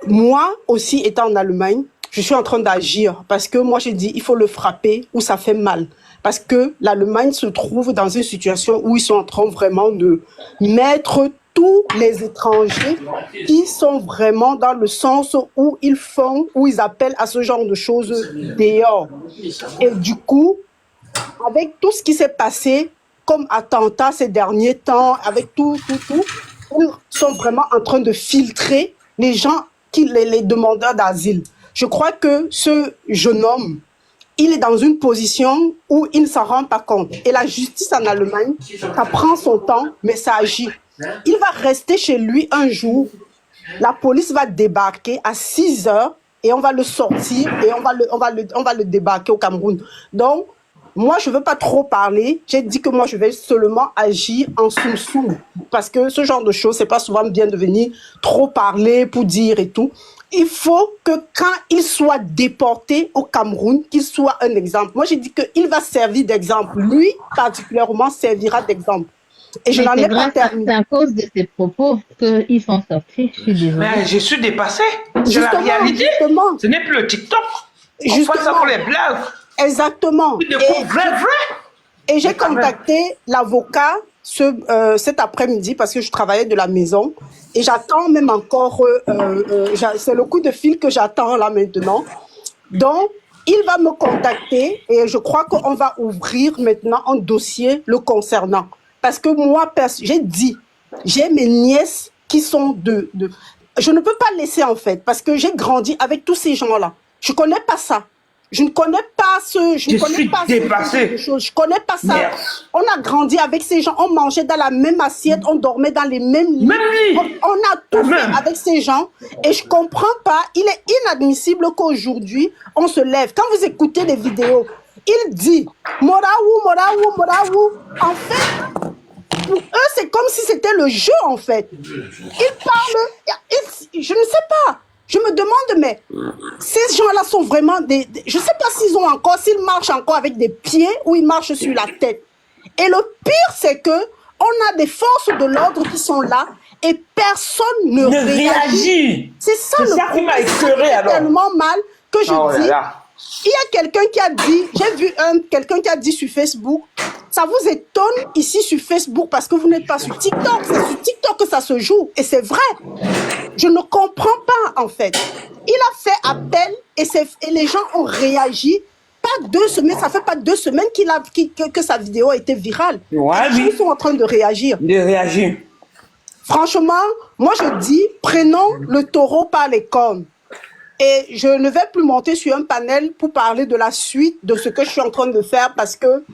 moi aussi, étant en Allemagne, je suis en train d'agir parce que moi, j'ai dit il faut le frapper où ça fait mal. Parce que l'Allemagne se trouve dans une situation où ils sont en train vraiment de mettre tous les étrangers qui sont vraiment dans le sens où ils appellent à ce genre de choses dehors. Et du coup, avec tout ce qui s'est passé comme attentat ces derniers temps, avec tout, ils sont vraiment en train de filtrer les gens, les demandeurs d'asile. Je crois que ce jeune homme, il est dans une position où il ne s'en rend pas compte. Et la justice en Allemagne, ça prend son temps, mais ça agit. Il va rester chez lui un jour. La police va débarquer à 6 heures et on va le sortir et on va le débarquer au Cameroun. Donc, moi, je ne veux pas trop parler. J'ai dit que moi, je vais seulement agir en soum-soum. Parce que ce genre de choses, c'est pas souvent bien de venir trop parler pour dire et tout. Il faut que quand il soit déporté au Cameroun, qu'il soit un exemple. Moi, j'ai dit qu'il va servir d'exemple. Lui, particulièrement, servira d'exemple. Et je n'en ai pas terminé. C'est à cause de ces propos qu'ils sont sortis. Je suis désolée. Mais je suis dépassée. C'est la réalité. Justement. Ce n'est plus le TikTok. On fait ça pour les blagues. Exactement. Et j'ai contacté l'avocat cet après-midi parce que je travaillais de la maison et j'attends même encore, c'est le coup de fil que j'attends là maintenant. Donc, il va me contacter et je crois qu'on va ouvrir maintenant un dossier le concernant. Parce que moi, j'ai mes nièces qui sont je ne peux pas laisser en fait parce que j'ai grandi avec tous ces gens-là. Je ne connais pas ça. Je ne connais pas Je suis dépassée. Je connais pas ça. Merde. On a grandi avec ces gens, on mangeait dans la même assiette, on dormait dans les mêmes lits. On a tout fait avec ces gens et je comprends pas. Il est inadmissible qu'aujourd'hui on se lève. Quand vous écoutez les vidéos, il dit Moraou. En fait, pour eux c'est comme si c'était le jeu en fait. Ils parlent, je ne sais pas. Je me demande, mais ces gens-là sont vraiment je ne sais pas s'ils marchent encore avec des pieds ou ils marchent sur la tête. Et le pire, c'est que on a des forces de l'ordre qui sont là et personne ne réagit. C'est ça le qui m'a écœuré alors. Tellement mal que je dis. Il y a quelqu'un qui a dit, j'ai vu quelqu'un qui a dit sur Facebook, ça vous étonne ici sur Facebook parce que vous n'êtes pas sur TikTok. C'est sur TikTok que ça se joue. Et c'est vrai. Je ne comprends pas en fait. Il a fait appel et les gens ont réagi. Pas 2 semaines, ça fait pas 2 semaines que sa vidéo a été virale. Ouais, les gens sont en train de réagir. Franchement, moi je dis, prenons le taureau par les cornes. Et je ne vais plus monter sur un panel pour parler de la suite de ce que je suis en train de faire parce que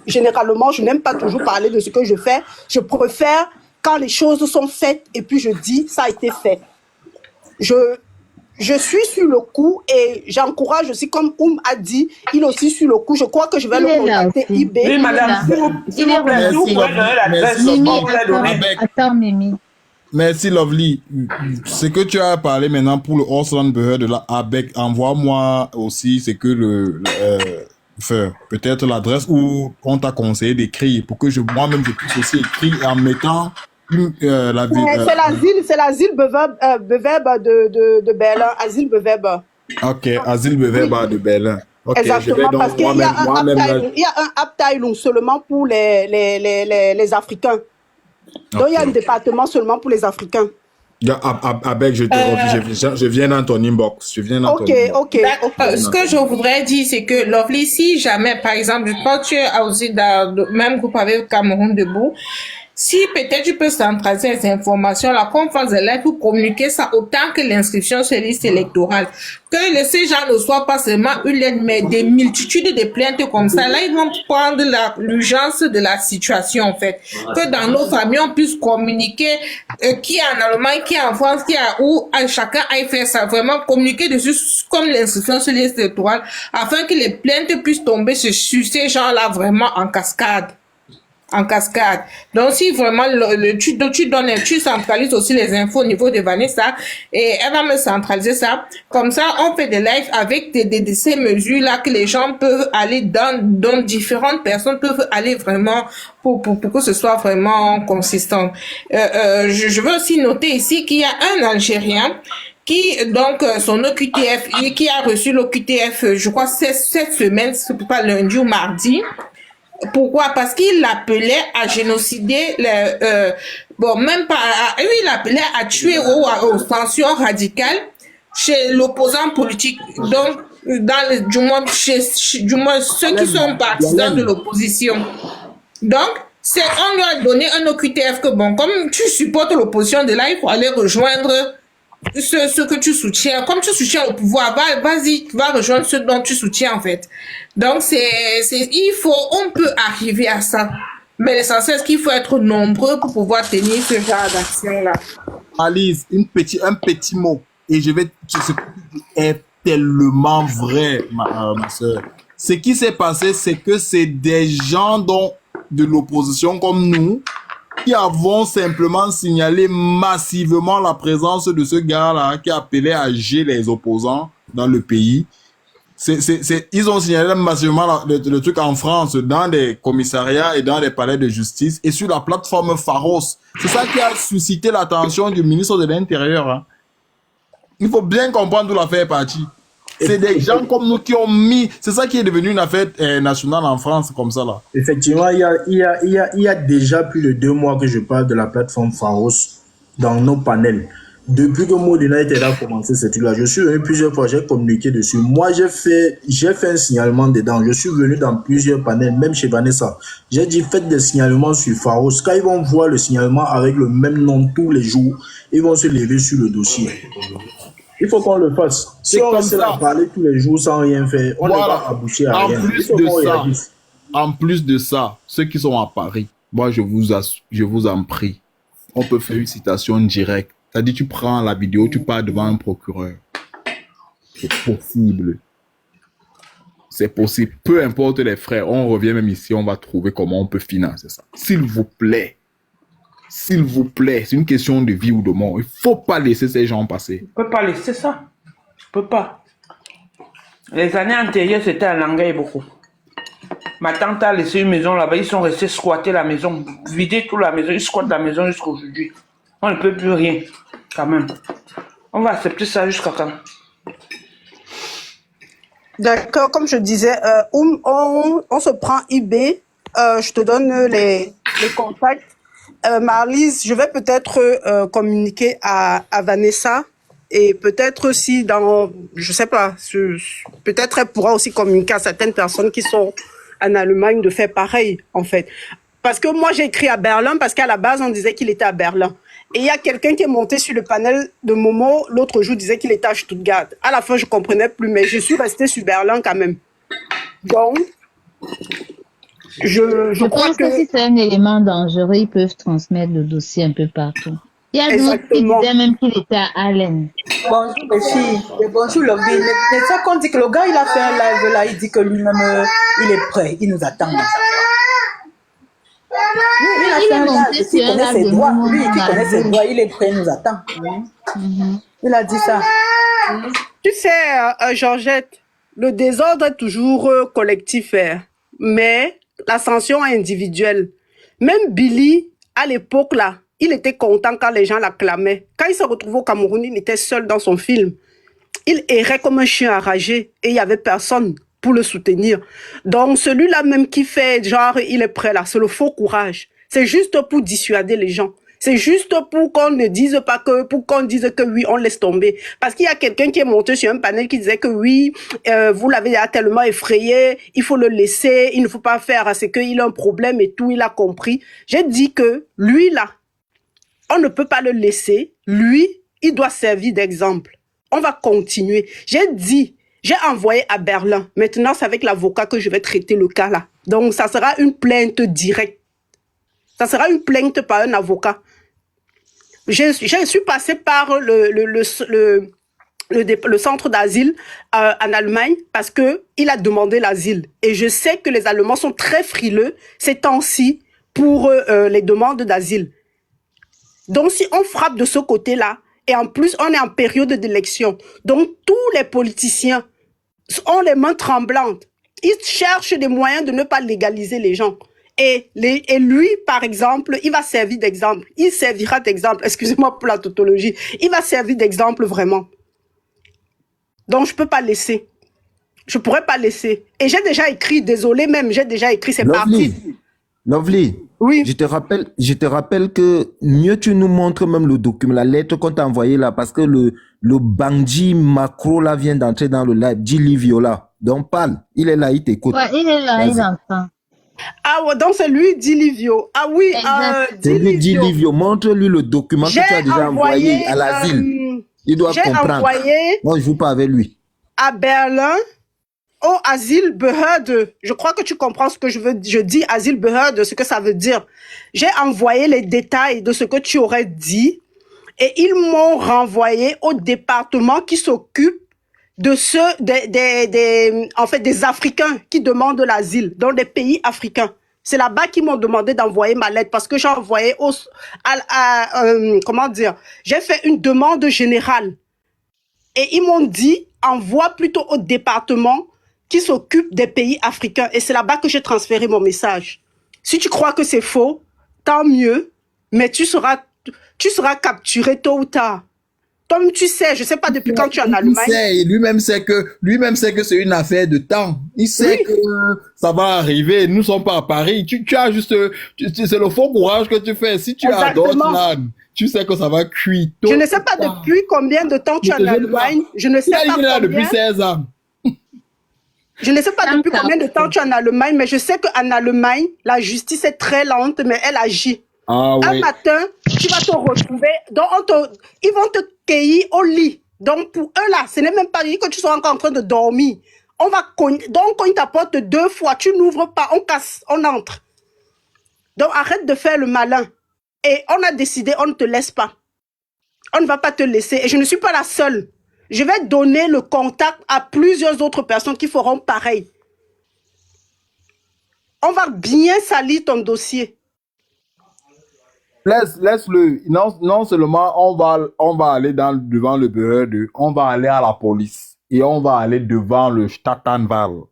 généralement, je n'aime pas toujours parler de ce que je fais. Je préfère quand les choses sont faites et puis je dis ça a été fait. Je suis sur le coup et j'encourage aussi, comme a dit, il est aussi sur le coup. Je crois que je vais le contacter eBay. Oui, madame, s'il vous plaît, vous pouvez donner l'adresse. Attends, Mimi. Merci Lovely. Ce que tu as parlé maintenant pour le Auslandbehörde de la ABEC, envoie-moi aussi ce que peut-être l'adresse où on t'a conseillé d'écrire pour que moi-même je puisse aussi écrire en mettant la ville. C'est l'asile Beveb de Berlin, asile Beveb. Ok, asile Beveba de Berlin. Ok, je vais Exactement, parce donc qu'il y a un moi-même là. Abteilung, il y a un Abteilung seulement pour les Africains. Donc, il y a un Ok. département seulement pour les Africains. Avec, je viens dans ton inbox. Je viens dans ton Ok, inbox. ok, ok. Ce que je voudrais dire, c'est que Lovely, si jamais, par exemple, quand tu es aussi dans le même groupe avec Cameroun Debout, si peut-être tu peux centraliser ces informations-là, qu'on fasse des lettres pour communiquer ça autant que l'inscription sur les listes électorales. Que ces gens ne soient pas seulement une lettre, mais des multitudes de plaintes comme ça. Là, ils vont prendre l'urgence de la situation, en fait. Que dans nos familles, on puisse communiquer qui est en Allemagne, qui est en France, qui est où chacun aille faire ça. Vraiment communiquer dessus comme l'inscription sur les listes électorales afin que les plaintes puissent tomber sur ces gens-là vraiment en cascade. En cascade. Donc, si vraiment tu centralises aussi les infos au niveau de Vanessa et elle va me centraliser ça. Comme ça, on fait des lives avec ces mesures-là que les gens peuvent aller dans différentes personnes peuvent aller vraiment pour que ce soit vraiment consistant. Je veux aussi noter ici qu'il y a un Algérien qui, donc, son OQTF, qui a reçu l'OQTF, je crois, cette semaine, c'est pas lundi ou mardi. Pourquoi? Parce qu'il appelait à génocider même pas, il appelait à tuer aux tensions radicales chez l'opposant politique. Donc, du moins ceux qui sont partisans de l'opposition. Donc, on lui a donné un OQTF que bon, comme tu supportes l'opposition de là, il faut aller rejoindre ce que tu soutiens. Comme tu soutiens le pouvoir, vas-y, va rejoindre ceux dont tu soutiens, en fait. Donc, on peut arriver à ça. Mais l'essentiel, c'est qu'il faut être nombreux pour pouvoir tenir ce genre d'action-là. Alice, un petit mot. Et ce est tellement vrai, ma soeur. Ce qui s'est passé, c'est que c'est des gens de l'opposition comme nous qui avons simplement signalé massivement la présence de ce gars-là qui appelait à gérer les opposants dans le pays. Ils ont signalé massivement le truc en France, dans des commissariats et dans des palais de justice et sur la plateforme Pharos. C'est ça qui a suscité l'attention du ministre de l'Intérieur. Hein. Il faut bien comprendre d'où l'affaire est partie. C'est des gens comme nous qui ont mis... C'est ça qui est devenu une affaire nationale en France, comme ça, là. Effectivement, il y a déjà plus de 2 mois que je parle de la plateforme Pharos dans nos panels. Depuis que Modena était là pour commencer ce truc-là, je suis venu plusieurs fois, j'ai communiqué dessus. Moi, j'ai fait un signalement dedans. Je suis venu dans plusieurs panels, même chez Vanessa. J'ai dit, faites des signalements sur Pharos. Quand ils vont voir le signalement avec le même nom tous les jours, ils vont se lever sur le dossier. Il faut qu'on le fasse. Si on reste là à parler tous les jours sans rien faire, on ne va aboutir à rien. En plus de ça, ceux qui sont à Paris, moi je vous en prie, on peut faire une citation directe. C'est-à-dire tu prends la vidéo, tu pars devant un procureur. C'est possible. C'est possible. Peu importe les frais, on revient même ici, on va trouver comment on peut financer ça. S'il vous plaît. S'il vous plaît, c'est une question de vie ou de mort. Il ne faut pas laisser ces gens passer. Je ne peux pas laisser ça. Je ne peux pas. Les années antérieures, c'était à Langueil beaucoup. Ma tante a laissé une maison là-bas. Ils sont restés squatter la maison, vider toute la maison. Ils squattent la maison jusqu'à aujourd'hui. On ne peut plus rien, quand même. On va accepter ça jusqu'à quand? D'accord, comme je disais, on se prend eBay. Je te donne les contacts. Marlise, je vais peut-être communiquer à Vanessa et peut-être aussi je sais pas, peut-être elle pourra aussi communiquer à certaines personnes qui sont en Allemagne de faire pareil, en fait. Parce que moi, j'ai écrit à Berlin parce qu'à la base, on disait qu'il était à Berlin. Et il y a quelqu'un qui est monté sur le panel de Momo l'autre jour, disait qu'il était à Stuttgart. À la fin, je comprenais plus, mais je suis restée sur Berlin quand même. Donc, je crois pense que si c'est un élément dangereux, ils peuvent transmettre le dossier un peu partout. Il y a d'autres qui disaient même qu'il était à Allen. Bonjour les filles, et bonjour Lobby. Mais ça qu'on dit que le gars il a fait un live là, il dit que lui-même il est prêt, il nous attend. Il a fait un live, qui connaît ses droits, lui qui connaît ses droits, il est prêt, il nous attend. Il a dit ça. Tu sais, Georgette, le désordre est toujours collectif, mais la sanction est individuelle. Même Billy, à l'époque là, il était content quand les gens l'acclamaient. Quand il se retrouvait au Cameroun, il était seul dans son film. Il errait comme un chien enragé et il n'y avait personne pour le soutenir. Donc, celui-là même qui fait genre, il est prêt là, c'est le faux courage. C'est juste pour dissuader les gens. C'est juste pour qu'on ne dise pas que, pour qu'on dise que oui, on laisse tomber. Parce qu'il y a quelqu'un qui est monté sur un panel qui disait que oui, vous l'avez tellement effrayé, il faut le laisser, il ne faut pas faire à ce qu'il a un problème et tout, il a compris. J'ai dit que lui là, on ne peut pas le laisser. Lui, il doit servir d'exemple. On va continuer. J'ai dit, j'ai envoyé à Berlin. Maintenant, c'est avec l'avocat que je vais traiter le cas là. Donc, ça sera une plainte directe. Ça sera une plainte par un avocat. Je suis passée par le centre d'asile en Allemagne parce qu'il a demandé l'asile. Et je sais que les Allemands sont très frileux ces temps-ci pour les demandes d'asile. Donc, si on frappe de ce côté-là, et en plus, on est en période d'élection, donc tous les politiciens ont les mains tremblantes. Ils cherchent des moyens de ne pas légaliser les gens. Et lui, par exemple, il va servir d'exemple. Il servira d'exemple. Excusez-moi pour la tautologie. Il va servir d'exemple vraiment. Donc, je peux pas laisser. Je pourrais pas laisser. Et j'ai déjà écrit, désolé même, j'ai déjà écrit, c'est parti. Lovely, oui. Je te rappelle que mieux tu nous montres même le document, la lettre qu'on t'a envoyée là, parce que le bandit macro là vient d'entrer dans le live, Dili Viola. Donc parle, il est là, il t'écoute. Ouais, il est là, il entend. Ah ouais, donc c'est lui, Dilivio. Ah oui, c'est lui, Dilivio. Montre-lui le document que tu as déjà envoyé à l'asile. Il doit comprendre. J'ai envoyé. Moi, je joue pas avec lui. À Berlin, au Asylbehörde. Je crois que tu comprends ce que je veux. Je dis Asylbehörde, ce que ça veut dire. J'ai envoyé les détails de ce que tu aurais dit et ils m'ont renvoyé au département qui s'occupe de ceux en fait des Africains qui demandent l'asile dans des pays africains. C'est là-bas qu'ils m'ont demandé d'envoyer ma lettre parce que j'ai envoyé comment dire, j'ai fait une demande générale et ils m'ont dit envoie plutôt au département qui s'occupe des pays africains et c'est là-bas que j'ai transféré mon message. Si tu crois que c'est faux, tant mieux, mais tu seras capturé tôt ou tard. Comme tu sais, je ne sais pas depuis quand tu es en Allemagne. Lui-même sait que c'est une affaire de temps. Il sait que ça va arriver. Nous ne sommes pas à Paris. Tu as juste, c'est le faux courage que tu fais. Si tu es à Deutschland, tu sais que ça va cuire tôt. Je ne sais pas depuis combien de temps tu es en Allemagne. Je ne sais pas combien. Depuis 16 ans. Je ne sais pas depuis combien de temps tu es en Allemagne, mais je sais qu'en Allemagne, la justice est très lente, mais elle agit. Ah, un matin, tu vas te retrouver, donc ils vont te cueillir au lit. Donc pour eux là, ce n'est même pas dit que tu sois encore en train de dormir. On va donc quand ils t'apportent 2 fois, tu n'ouvres pas, on casse, on entre. Donc arrête de faire le malin. Et on a décidé, on ne te laisse pas. On ne va pas te laisser. Et je ne suis pas la seule. Je vais donner le contact à plusieurs autres personnes qui feront pareil. On va bien salir ton dossier. Laisse-le. Non seulement on va aller devant le bureau, on va aller à la police et on va aller devant le Stadtanwalt.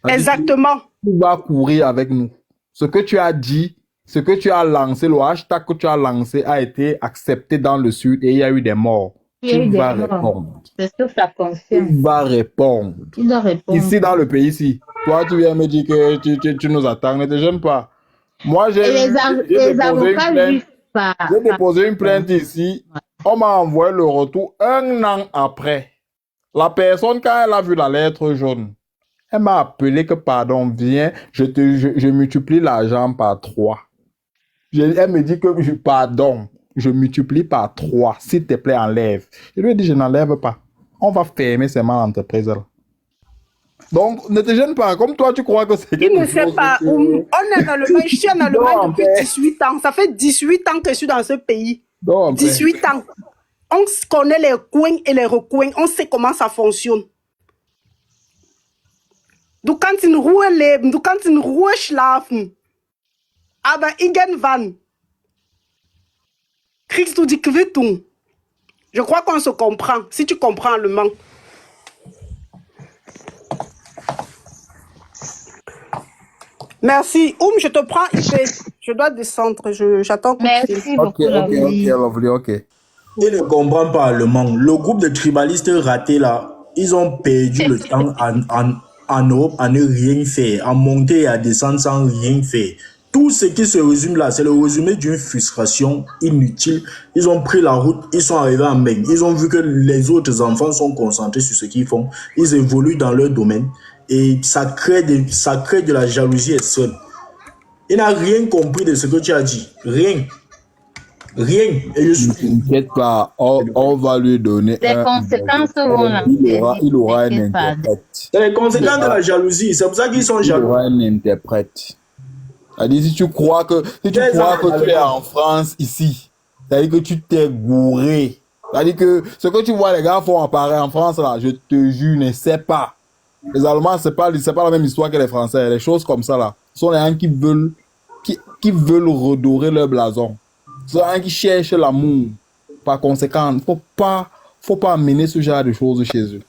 Exactement. Tu vas courir avec nous. Ce que tu as dit, ce que tu as lancé, le hashtag que tu as lancé a été accepté dans le Sud et il y a eu des morts. Tu vas répondre. C'est ce que ça confirme. Tu vas répondre. Il doit répondre. Ici dans le pays ici. Toi, tu viens me dire que tu nous attends. Ne te gêne pas. Moi, j'ai déposé une plainte ici. On m'a envoyé le retour 1 an après. La personne, quand elle a vu la lettre jaune, elle m'a appelé que, pardon, viens, je multiplie l'argent par 3. Elle me dit que, pardon, je multiplie par 3. S'il te plaît, enlève. Je lui ai dit, je n'enlève pas. On va fermer seulement l'entreprise là. Donc, ne te gêne pas. Comme toi, tu crois que c'est quelque chose. Il ne sait pas. On est en Allemagne. Je suis en Allemagne depuis 18 ans. Ça fait 18 ans que je suis dans ce pays. 18 ans. On connaît les coins et les recoins. On sait comment ça fonctionne. Du kannst in Ruhe leben. Du kannst in Ruhe schlafen. Aber irgendwann kriegst du die Quittung. Je crois qu'on se comprend. Si tu comprends allemand. Merci. Je te prends IP. Je dois descendre. J'attends coup de fil. Merci Ok, beaucoup, ok, ok, Lovely. lovely, ok. Il ne comprend pas allemand. Le groupe de tribalistes ratés là, ils ont perdu le temps en Europe à ne rien faire, à monter et à descendre sans rien faire. Tout ce qui se résume là, c'est le résumé d'une frustration inutile. Ils ont pris la route, ils sont arrivés en Maine. Ils ont vu que les autres enfants sont concentrés sur ce qu'ils font. Ils évoluent dans leur domaine et ça crée de la jalousie extrême. Il n'a rien compris de ce que tu as dit. Rien. Rien. Et je suis... Ne t'inquiète pas, on va lui donner Les un... conséquences vont la Il aura un t'inquiète pas. interprète. C'est les conséquences de la jalousie. C'est pour ça qu'ils sont Il jaloux. aura un interprète. C'est-à-dire, si tu crois que tu es en France, ici, c'est-à-dire que tu t'es gouré. C'est-à-dire que ce que tu vois les gars font apparaître en France, là, je te jure, ne sais pas. Les Allemands, c'est pas la même histoire que les Français. Les choses comme ça, là, ce sont les gens qui veulent redorer leur blason. Ce sont les gens qui cherchent l'amour. Par conséquent, faut pas amener ce genre de choses chez eux.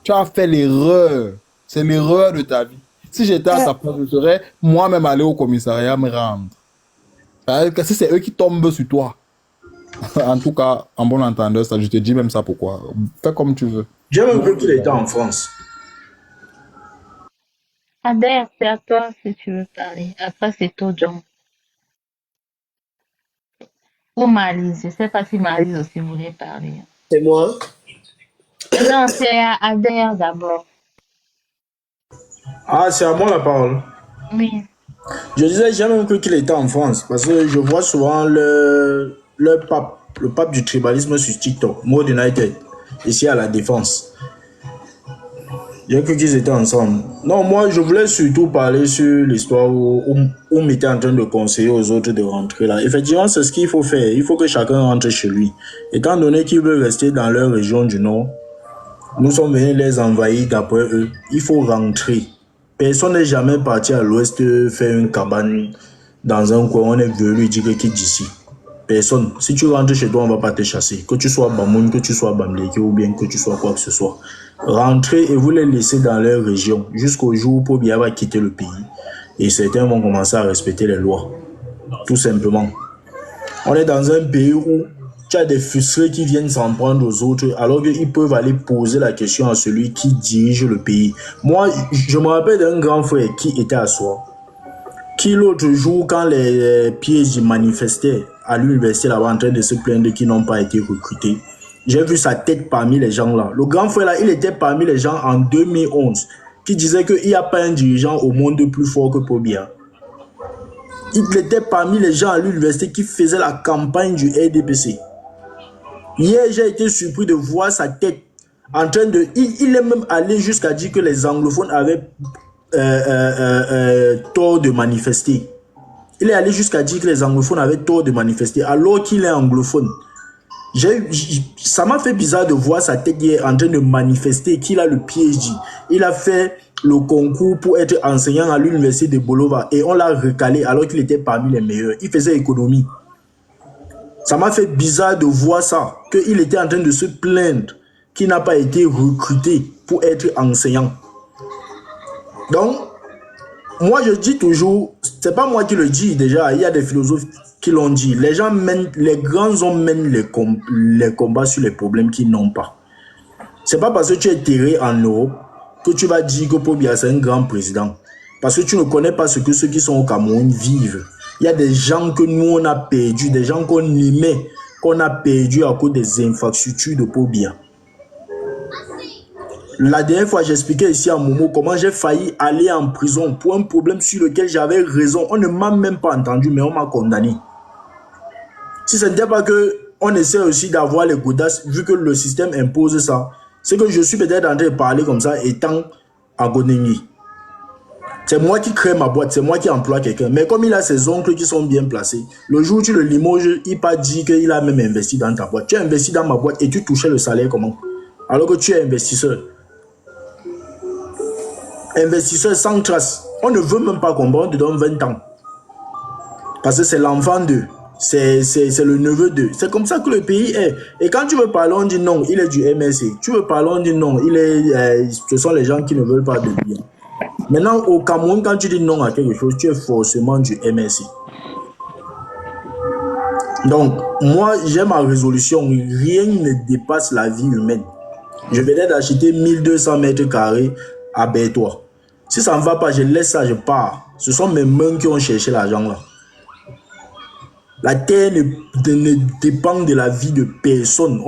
Tu as fait l'erreur. C'est l'erreur de ta vie. Si j'étais à ta place, je serais moi-même allé au commissariat me rendre. C'est-à-dire que si c'est eux qui tombent sur toi, en tout cas, en bon entendeur, ça, je te dis même ça pourquoi. Fais comme tu veux. J'aime un peu qu'il était en France. Adair, c'est à toi si tu veux parler. Après, c'est toi, John. Ou Malise. Je ne sais pas si Malise aussi voulait parler. C'est moi. Non, c'est à Adair d'abord. Ah, c'est à moi la parole. Oui. Je disais, j'aime un peu qu'il était en France parce que je vois souvent le pape du tribalisme sur TikTok, Mode United, ici à la Défense. J'ai cru qu'ils étaient ensemble. Non, moi, je voulais surtout parler sur l'histoire où on était en train de conseiller aux autres de rentrer là. Effectivement, c'est ce qu'il faut faire. Il faut que chacun rentre chez lui. Étant donné qu'ils veulent rester dans leur région du Nord, nous sommes venus les envahir d'après eux. Il faut rentrer. Personne n'est jamais parti à l'ouest faire une cabane dans un coin. On est venu dire que quitte d'ici. Personne. Si tu rentres chez toi, on ne va pas te chasser. Que tu sois Bamoun, que tu sois Bamleke ou bien que tu sois quoi que ce soit. Rentrez et vous les laissez dans leur région jusqu'au jour où Pobia va quitter le pays. Et certains vont commencer à respecter les lois. Tout simplement. On est dans un pays où tu as des frustrés qui viennent s'en prendre aux autres alors qu'ils peuvent aller poser la question à celui qui dirige le pays. Moi, je me rappelle d'un grand frère qui était à Soir, qui l'autre jour, quand les pièges manifestaient à l'université là-bas en train de se plaindre qu'ils n'ont pas été recrutés, j'ai vu sa tête parmi les gens là. Le grand frère là, il était parmi les gens en 2011 qui disait qu'il n'y a pas un dirigeant au monde plus fort que Pobia. Il était parmi les gens à l'université qui faisaient la campagne du RDPC. Hier, j'ai été surpris de voir sa tête en train de... Il est même allé jusqu'à dire que les anglophones avaient tort de manifester. Il est allé jusqu'à dire que les anglophones avaient tort de manifester alors qu'il est anglophone. Ça m'a fait bizarre de voir sa tête hier en train de manifester qu'il a le PhD. Il a fait le concours pour être enseignant à l'université de Bolova et on l'a recalé alors qu'il était parmi les meilleurs. Il faisait économie. Ça m'a fait bizarre de voir ça, qu'il était en train de se plaindre qu'il n'a pas été recruté pour être enseignant. Donc, moi je dis toujours, c'est pas moi qui le dis déjà, il y a des philosophes qui l'ont dit. Les gens mènent, les grands hommes mènent les combats sur les problèmes qu'ils n'ont pas. C'est pas parce que tu es terré en Europe que tu vas dire que Pobia c'est un grand président. Parce que tu ne connais pas ce que ceux qui sont au Cameroun vivent. Il y a des gens que nous on a perdu, des gens qu'on aimait, qu'on a perdu à cause des infrastructures de Pobia. La dernière fois, j'expliquais ici à Momo comment j'ai failli aller en prison pour un problème sur lequel j'avais raison. On ne m'a même pas entendu, mais on m'a condamné. Si ce n'était pas qu'on essaie aussi d'avoir les godasses, vu que le système impose ça, c'est que je suis peut-être en train de parler comme ça étant à Gonengi. C'est moi qui crée ma boîte, c'est moi qui emploie quelqu'un. Mais comme il a ses oncles qui sont bien placés, le jour où tu le limoges, il pas dit qu'il a même investi dans ta boîte. Tu as investi dans ma boîte et tu touchais le salaire comment? Alors que tu es investisseur. Investisseur sans trace. On ne veut même pas comprendre, on te donne 20 ans. Parce que c'est l'enfant d'eux. C'est le neveu d'eux. C'est comme ça que le pays est. Et quand tu veux parler, on dit non, il est du MSC. Tu veux parler, on dit non, ce sont les gens qui ne veulent pas de bien. Maintenant, au Cameroun, quand tu dis non à quelque chose, tu es forcément du MSI. Donc, moi, j'ai ma résolution. Rien ne dépasse la vie humaine. Je venais d'acheter 1200 mètres carrés à Bertois. Si ça ne va pas, je laisse ça, je pars. Ce sont mes mains qui ont cherché l'argent là. La terre ne dépend de la vie de personne.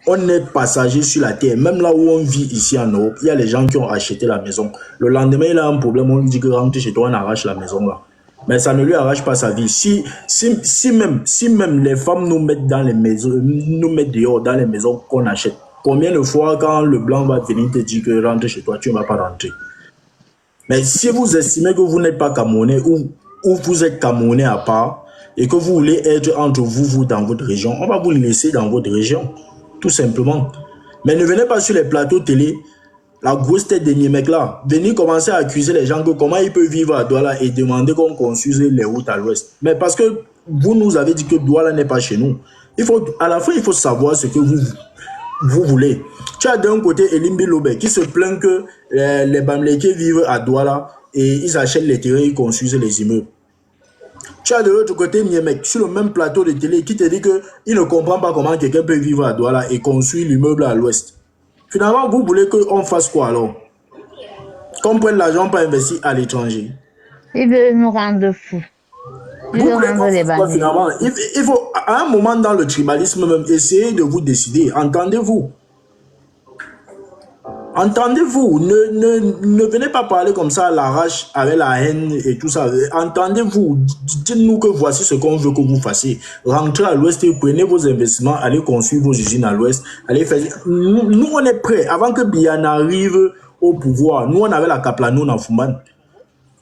On est passager sur la terre. Même là où on vit ici en Europe, il y a les gens qui ont acheté la maison. Le lendemain, il a un problème, on lui dit que rentre chez toi, on arrache la maison là. Mais ça ne lui arrache pas sa vie. Si même les femmes nous mettent dans les maisons, nous mettent dehors dans les maisons qu'on achète, combien de fois quand le blanc va venir te dire que rentre chez toi, tu ne vas pas rentrer. Mais si vous estimez que vous n'êtes pas Camerounais ou vous êtes Camerounais à part et que vous voulez être entre vous dans votre région, on va vous laisser dans votre région, tout simplement. Mais ne venez pas sur les plateaux télé, la grosse tête de Niemek là, venir commencer à accuser les gens que comment ils peuvent vivre à Douala et demander qu'on construise les routes à l'ouest. Mais parce que vous nous avez dit que Douala n'est pas chez nous. À la fin, il faut savoir ce que vous voulez. Tu as d'un côté Elimbi Lobe qui se plaint que les Bamlékés vivent à Douala et ils achètent les terrains, ils construisent les immeubles. Tu as de l'autre côté Niemek sur le même plateau de télé qui te dit qu'il ne comprend pas comment quelqu'un peut vivre à Douala et construire l'immeuble à l'ouest. Finalement, vous voulez qu'on fasse quoi alors? Qu'on prenne l'argent pour investir à l'étranger? Il veut nous rendre fous. Il veut rendre les bannières. Finalement, il faut, à un moment dans le tribalisme même, essayer de vous décider. Entendez-vous. Entendez-vous. Ne venez pas parler comme ça à l'arrache avec la haine et tout ça. Entendez-vous. Dites-nous que voici ce qu'on veut que vous fassiez. Rentrez à l'ouest et prenez vos investissements, allez construire vos usines à l'ouest. Allez faire. Nous, on est prêts. Avant que Biyan arrive au pouvoir, nous, on avait la Kaplanoun en Fumban.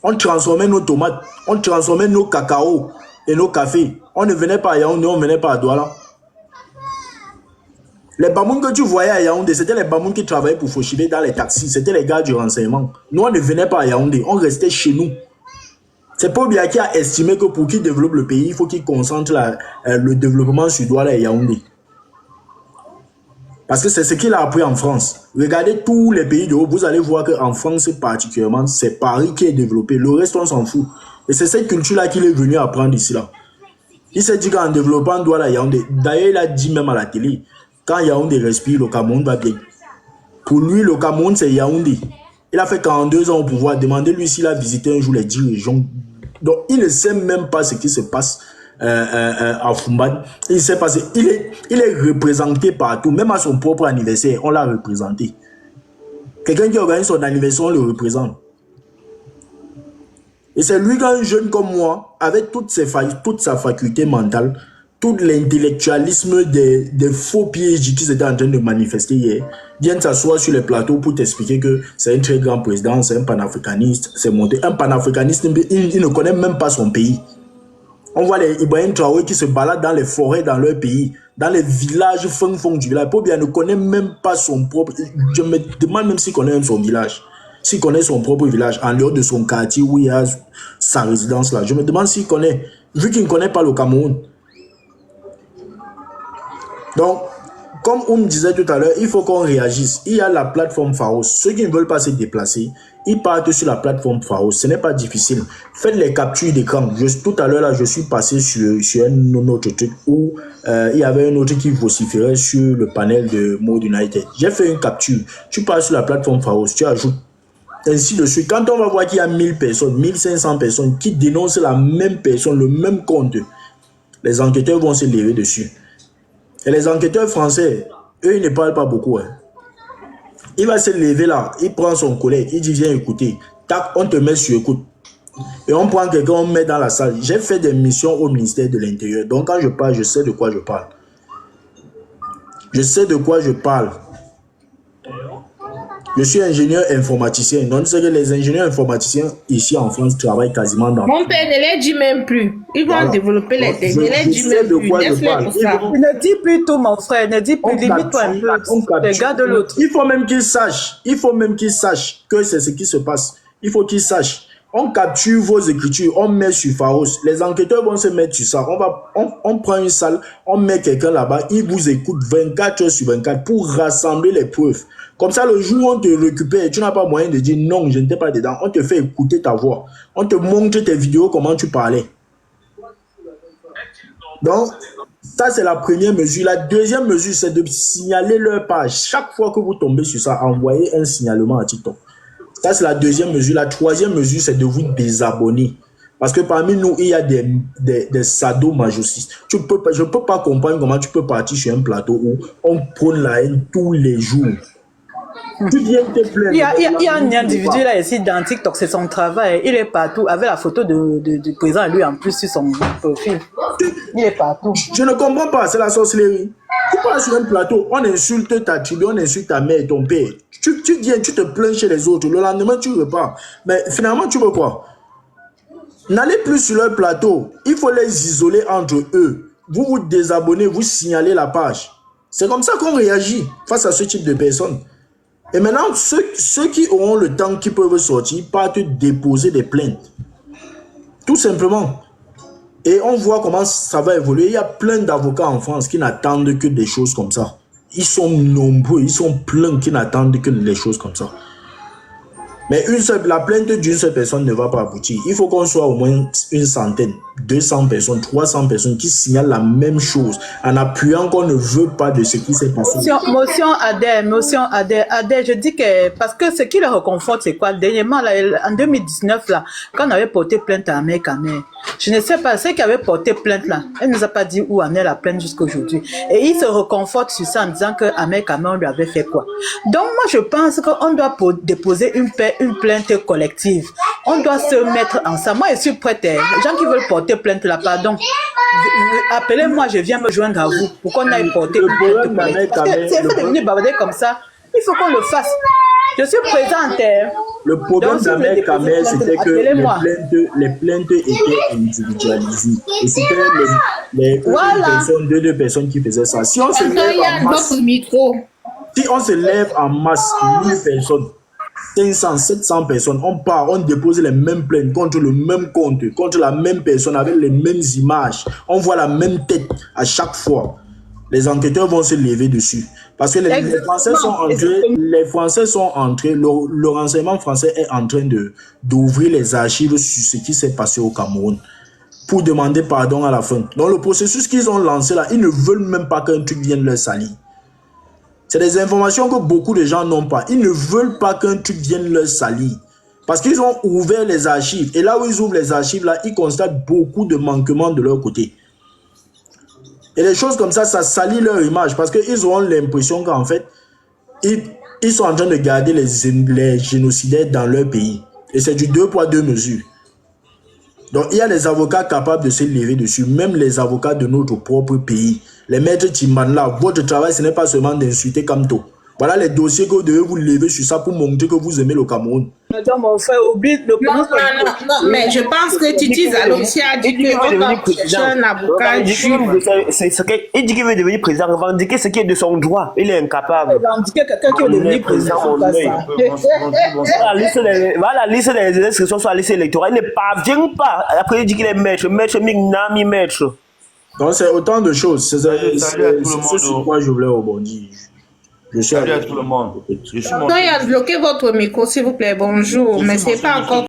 On transformait nos tomates, on transformait nos cacao et nos cafés. On ne venait pas à Yaoundé, on ne venait pas à Douala. Les Bamoun que tu voyais à Yaoundé, c'était les Bamoun qui travaillaient pour Fauchibé dans les taxis. C'était les gars du renseignement. Nous, on ne venait pas à Yaoundé, on restait chez nous. C'est Pobia qui a estimé que pour qu'il développe le pays, il faut qu'il concentre le développement sur Douala et Yaoundé. Parce que c'est ce qu'il a appris en France. Regardez tous les pays de haut, vous allez voir qu'en France particulièrement, c'est Paris qui est développé. Le reste, on s'en fout. Et c'est cette culture-là qu'il est venu apprendre ici. Là. Il s'est dit qu'en développant Douala Yaoundé, d'ailleurs, il a dit même à la télé, quand Yaoundé respire, le Cameroun va bien. Pour lui, le Cameroun, c'est Yaoundé. Il a fait 42 ans au pouvoir. Demandez-lui s'il a visité un jour les 10 régions. Donc, il ne sait même pas ce qui se passe à Fumban. Il s'est passé. Il est représenté partout. Même à son propre anniversaire, on l'a représenté. Quelqu'un qui organise son anniversaire, on le représente. Et c'est lui, qu'un jeune comme moi, avec toute sa faculté mentale, tout l'intellectualisme des faux PhD qu'ils étaient en train de manifester hier, viennent s'asseoir sur les plateaux pour t'expliquer que c'est un très grand président, c'est un panafricaniste, c'est monté. Un panafricaniste, il ne connaît même pas son pays. On voit les Ibrahim Traoré qui se baladent dans les forêts dans leur pays, dans les villages fond du village. Pobia ne connaît même pas son propre. Je me demande même s'il connaît son village. S'il connaît son propre village, en dehors de son quartier où il a sa résidence là. Je me demande s'il connaît, vu qu'il ne connaît pas le Cameroun. Donc, comme on me disait tout à l'heure, il faut qu'on réagisse. Il y a la plateforme Pharos. Ceux qui ne veulent pas se déplacer, ils partent sur la plateforme Pharos. Ce n'est pas difficile. Faites les captures d'écran. Tout à l'heure, là, je suis passé sur un autre truc où il y avait un autre qui vociférait sur le panel de Mode United. J'ai fait une capture. Tu pars sur la plateforme Pharos, tu ajoutes. Ainsi de suite. Quand on va voir qu'il y a 1000 personnes, 1500 personnes qui dénoncent la même personne, le même compte, les enquêteurs vont se lever dessus. Et les enquêteurs français, eux, ils ne parlent pas beaucoup. Hein. Il va se lever là, il prend son collègue, il dit viens écouter. Tac, on te met sur écoute. Et on prend quelqu'un, on met dans la salle. J'ai fait des missions au ministère de l'Intérieur. Donc quand je parle, je sais de quoi je parle. Je sais de quoi je parle. Je suis ingénieur informaticien. Donc, c'est que les ingénieurs informaticiens ici en France travaillent quasiment dans... Mon père ne les dit même plus. Ils vont développer les techniques. Ne les dit même plus. Ne dis plus tout, mon frère. Ne dis plus. Limite-toi un peu. Regarde l'autre. Il faut même qu'ils sachent. Il faut même qu'ils sachent que c'est ce qui se passe. Il faut qu'ils sachent. On capture vos écritures, on met sur Pharos. Les enquêteurs vont se mettre sur ça. On prend une salle, on met quelqu'un là-bas, il vous écoute 24 heures sur 24 pour rassembler les preuves. Comme ça, le jour où on te récupère, tu n'as pas moyen de dire non, je n'étais pas dedans. On te fait écouter ta voix. On te montre tes vidéos, comment tu parlais. Donc, ça, c'est la première mesure. La deuxième mesure, c'est de signaler leur page. Chaque fois que vous tombez sur ça, envoyez un signalement à TikTok. Ça, c'est la deuxième mesure. La troisième mesure, c'est de vous désabonner. Parce que parmi nous, il y a des sadomasochistes. Je ne peux pas comprendre comment tu peux partir sur un plateau où on prône la haine tous les jours. Tu viens te plaindre. Il y a un individu là ici dans TikTok, c'est son travail. Il est partout avec la photo du président lui en plus sur son profil. Il est partout. Je ne comprends pas, c'est la sorcellerie. Tu pars sur un plateau, on insulte ta tribu, on insulte ta mère et ton père. Tu viens, tu te plains chez les autres. Le lendemain, tu repars. Mais finalement, tu veux quoi? N'allez plus sur leur plateau. Il faut les isoler entre eux. Vous vous désabonnez, vous signalez la page. C'est comme ça qu'on réagit face à ce type de personnes. Et maintenant, ceux qui auront le temps, qui peuvent sortir, partent déposer des plaintes. Tout simplement. Et on voit comment ça va évoluer. Il y a plein d'avocats en France qui n'attendent que des choses comme ça. Ils sont nombreux, ils sont pleins qui n'attendent que des choses comme ça. Mais la plainte d'une seule personne ne va pas aboutir. Il faut qu'on soit au moins une centaine, 200 personnes, 300 personnes qui signalent la même chose en appuyant qu'on ne veut pas de ce qui s'est passé. Motion Adèle, je dis que parce que ce qui le reconforte, c'est quoi? Dernièrement, là, en 2019, là, quand on avait porté plainte à Ahmed Kamel, je ne sais pas, ceux qui avaient porté plainte là, elle ne nous a pas dit où en est la plainte jusqu'à aujourd'hui. Et il se reconforte sur ça en disant que Ahmed Kamel, on lui avait fait quoi? Donc moi je pense qu'on doit déposer une plainte collective. On doit se mettre ensemble. Moi je suis prête. Les gens qui veulent porter plainte là, pardon, appelez-moi, je viens me joindre à vous pour qu'on aille porter une plainte collective. Parce que c'est devenu bavarder comme ça, il faut qu'on le fasse. Je suis présente. Le problème d'Ahmed Kamel, c'était que les plaintes étaient individualisées. Et c'était deux personnes qui faisaient ça. Si on se lève en masse, en masse, 1000 personnes, 500, 700 personnes, on part, on dépose les mêmes plaintes contre le même compte, contre la même personne, avec les mêmes images. On voit la même tête à chaque fois. Les enquêteurs vont se lever dessus. Parce que les Français sont entrés, le renseignement français est en train d'ouvrir les archives sur ce qui s'est passé au Cameroun pour demander pardon à la fin. Donc le processus qu'ils ont lancé là, ils ne veulent même pas qu'un truc vienne leur salir. C'est des informations que beaucoup de gens n'ont pas. Ils ne veulent pas qu'un truc vienne leur salir. Parce qu'ils ont ouvert les archives. Et là où ils ouvrent les archives là, ils constatent beaucoup de manquements de leur côté. Et les choses comme ça salit leur image parce qu'ils auront l'impression qu'en fait, ils sont en train de garder les génocidaires dans leur pays. Et c'est du 2 poids 2 mesures. Donc il y a les avocats capables de se lever dessus, même les avocats de notre propre pays. Les maîtres Timbanla, votre travail ce n'est pas seulement d'insulter Kamto. Voilà les dossiers que vous devez vous lever sur ça pour montrer que vous aimez le Cameroun. Mon frère, oublie le non, mais je pense que Titi Zaloxi a dit que c'est un avocat juif. Il dit qu'il veut devenir président, revendiquer ce qui est de son droit. Il est incapable. Revendiquer quelqu'un qui veut devenir président, c'est pas ça. La liste des inscriptions sur la liste électorale, il ne parvient pas. Après, il dit qu'il est maître Mignami, maître. Donc, c'est autant de choses. C'est ce sur quoi je voulais rebondir. Salut à tout le monde. Bloquez votre micro, s'il vous plaît. Bonjour. Mais c'est pas encore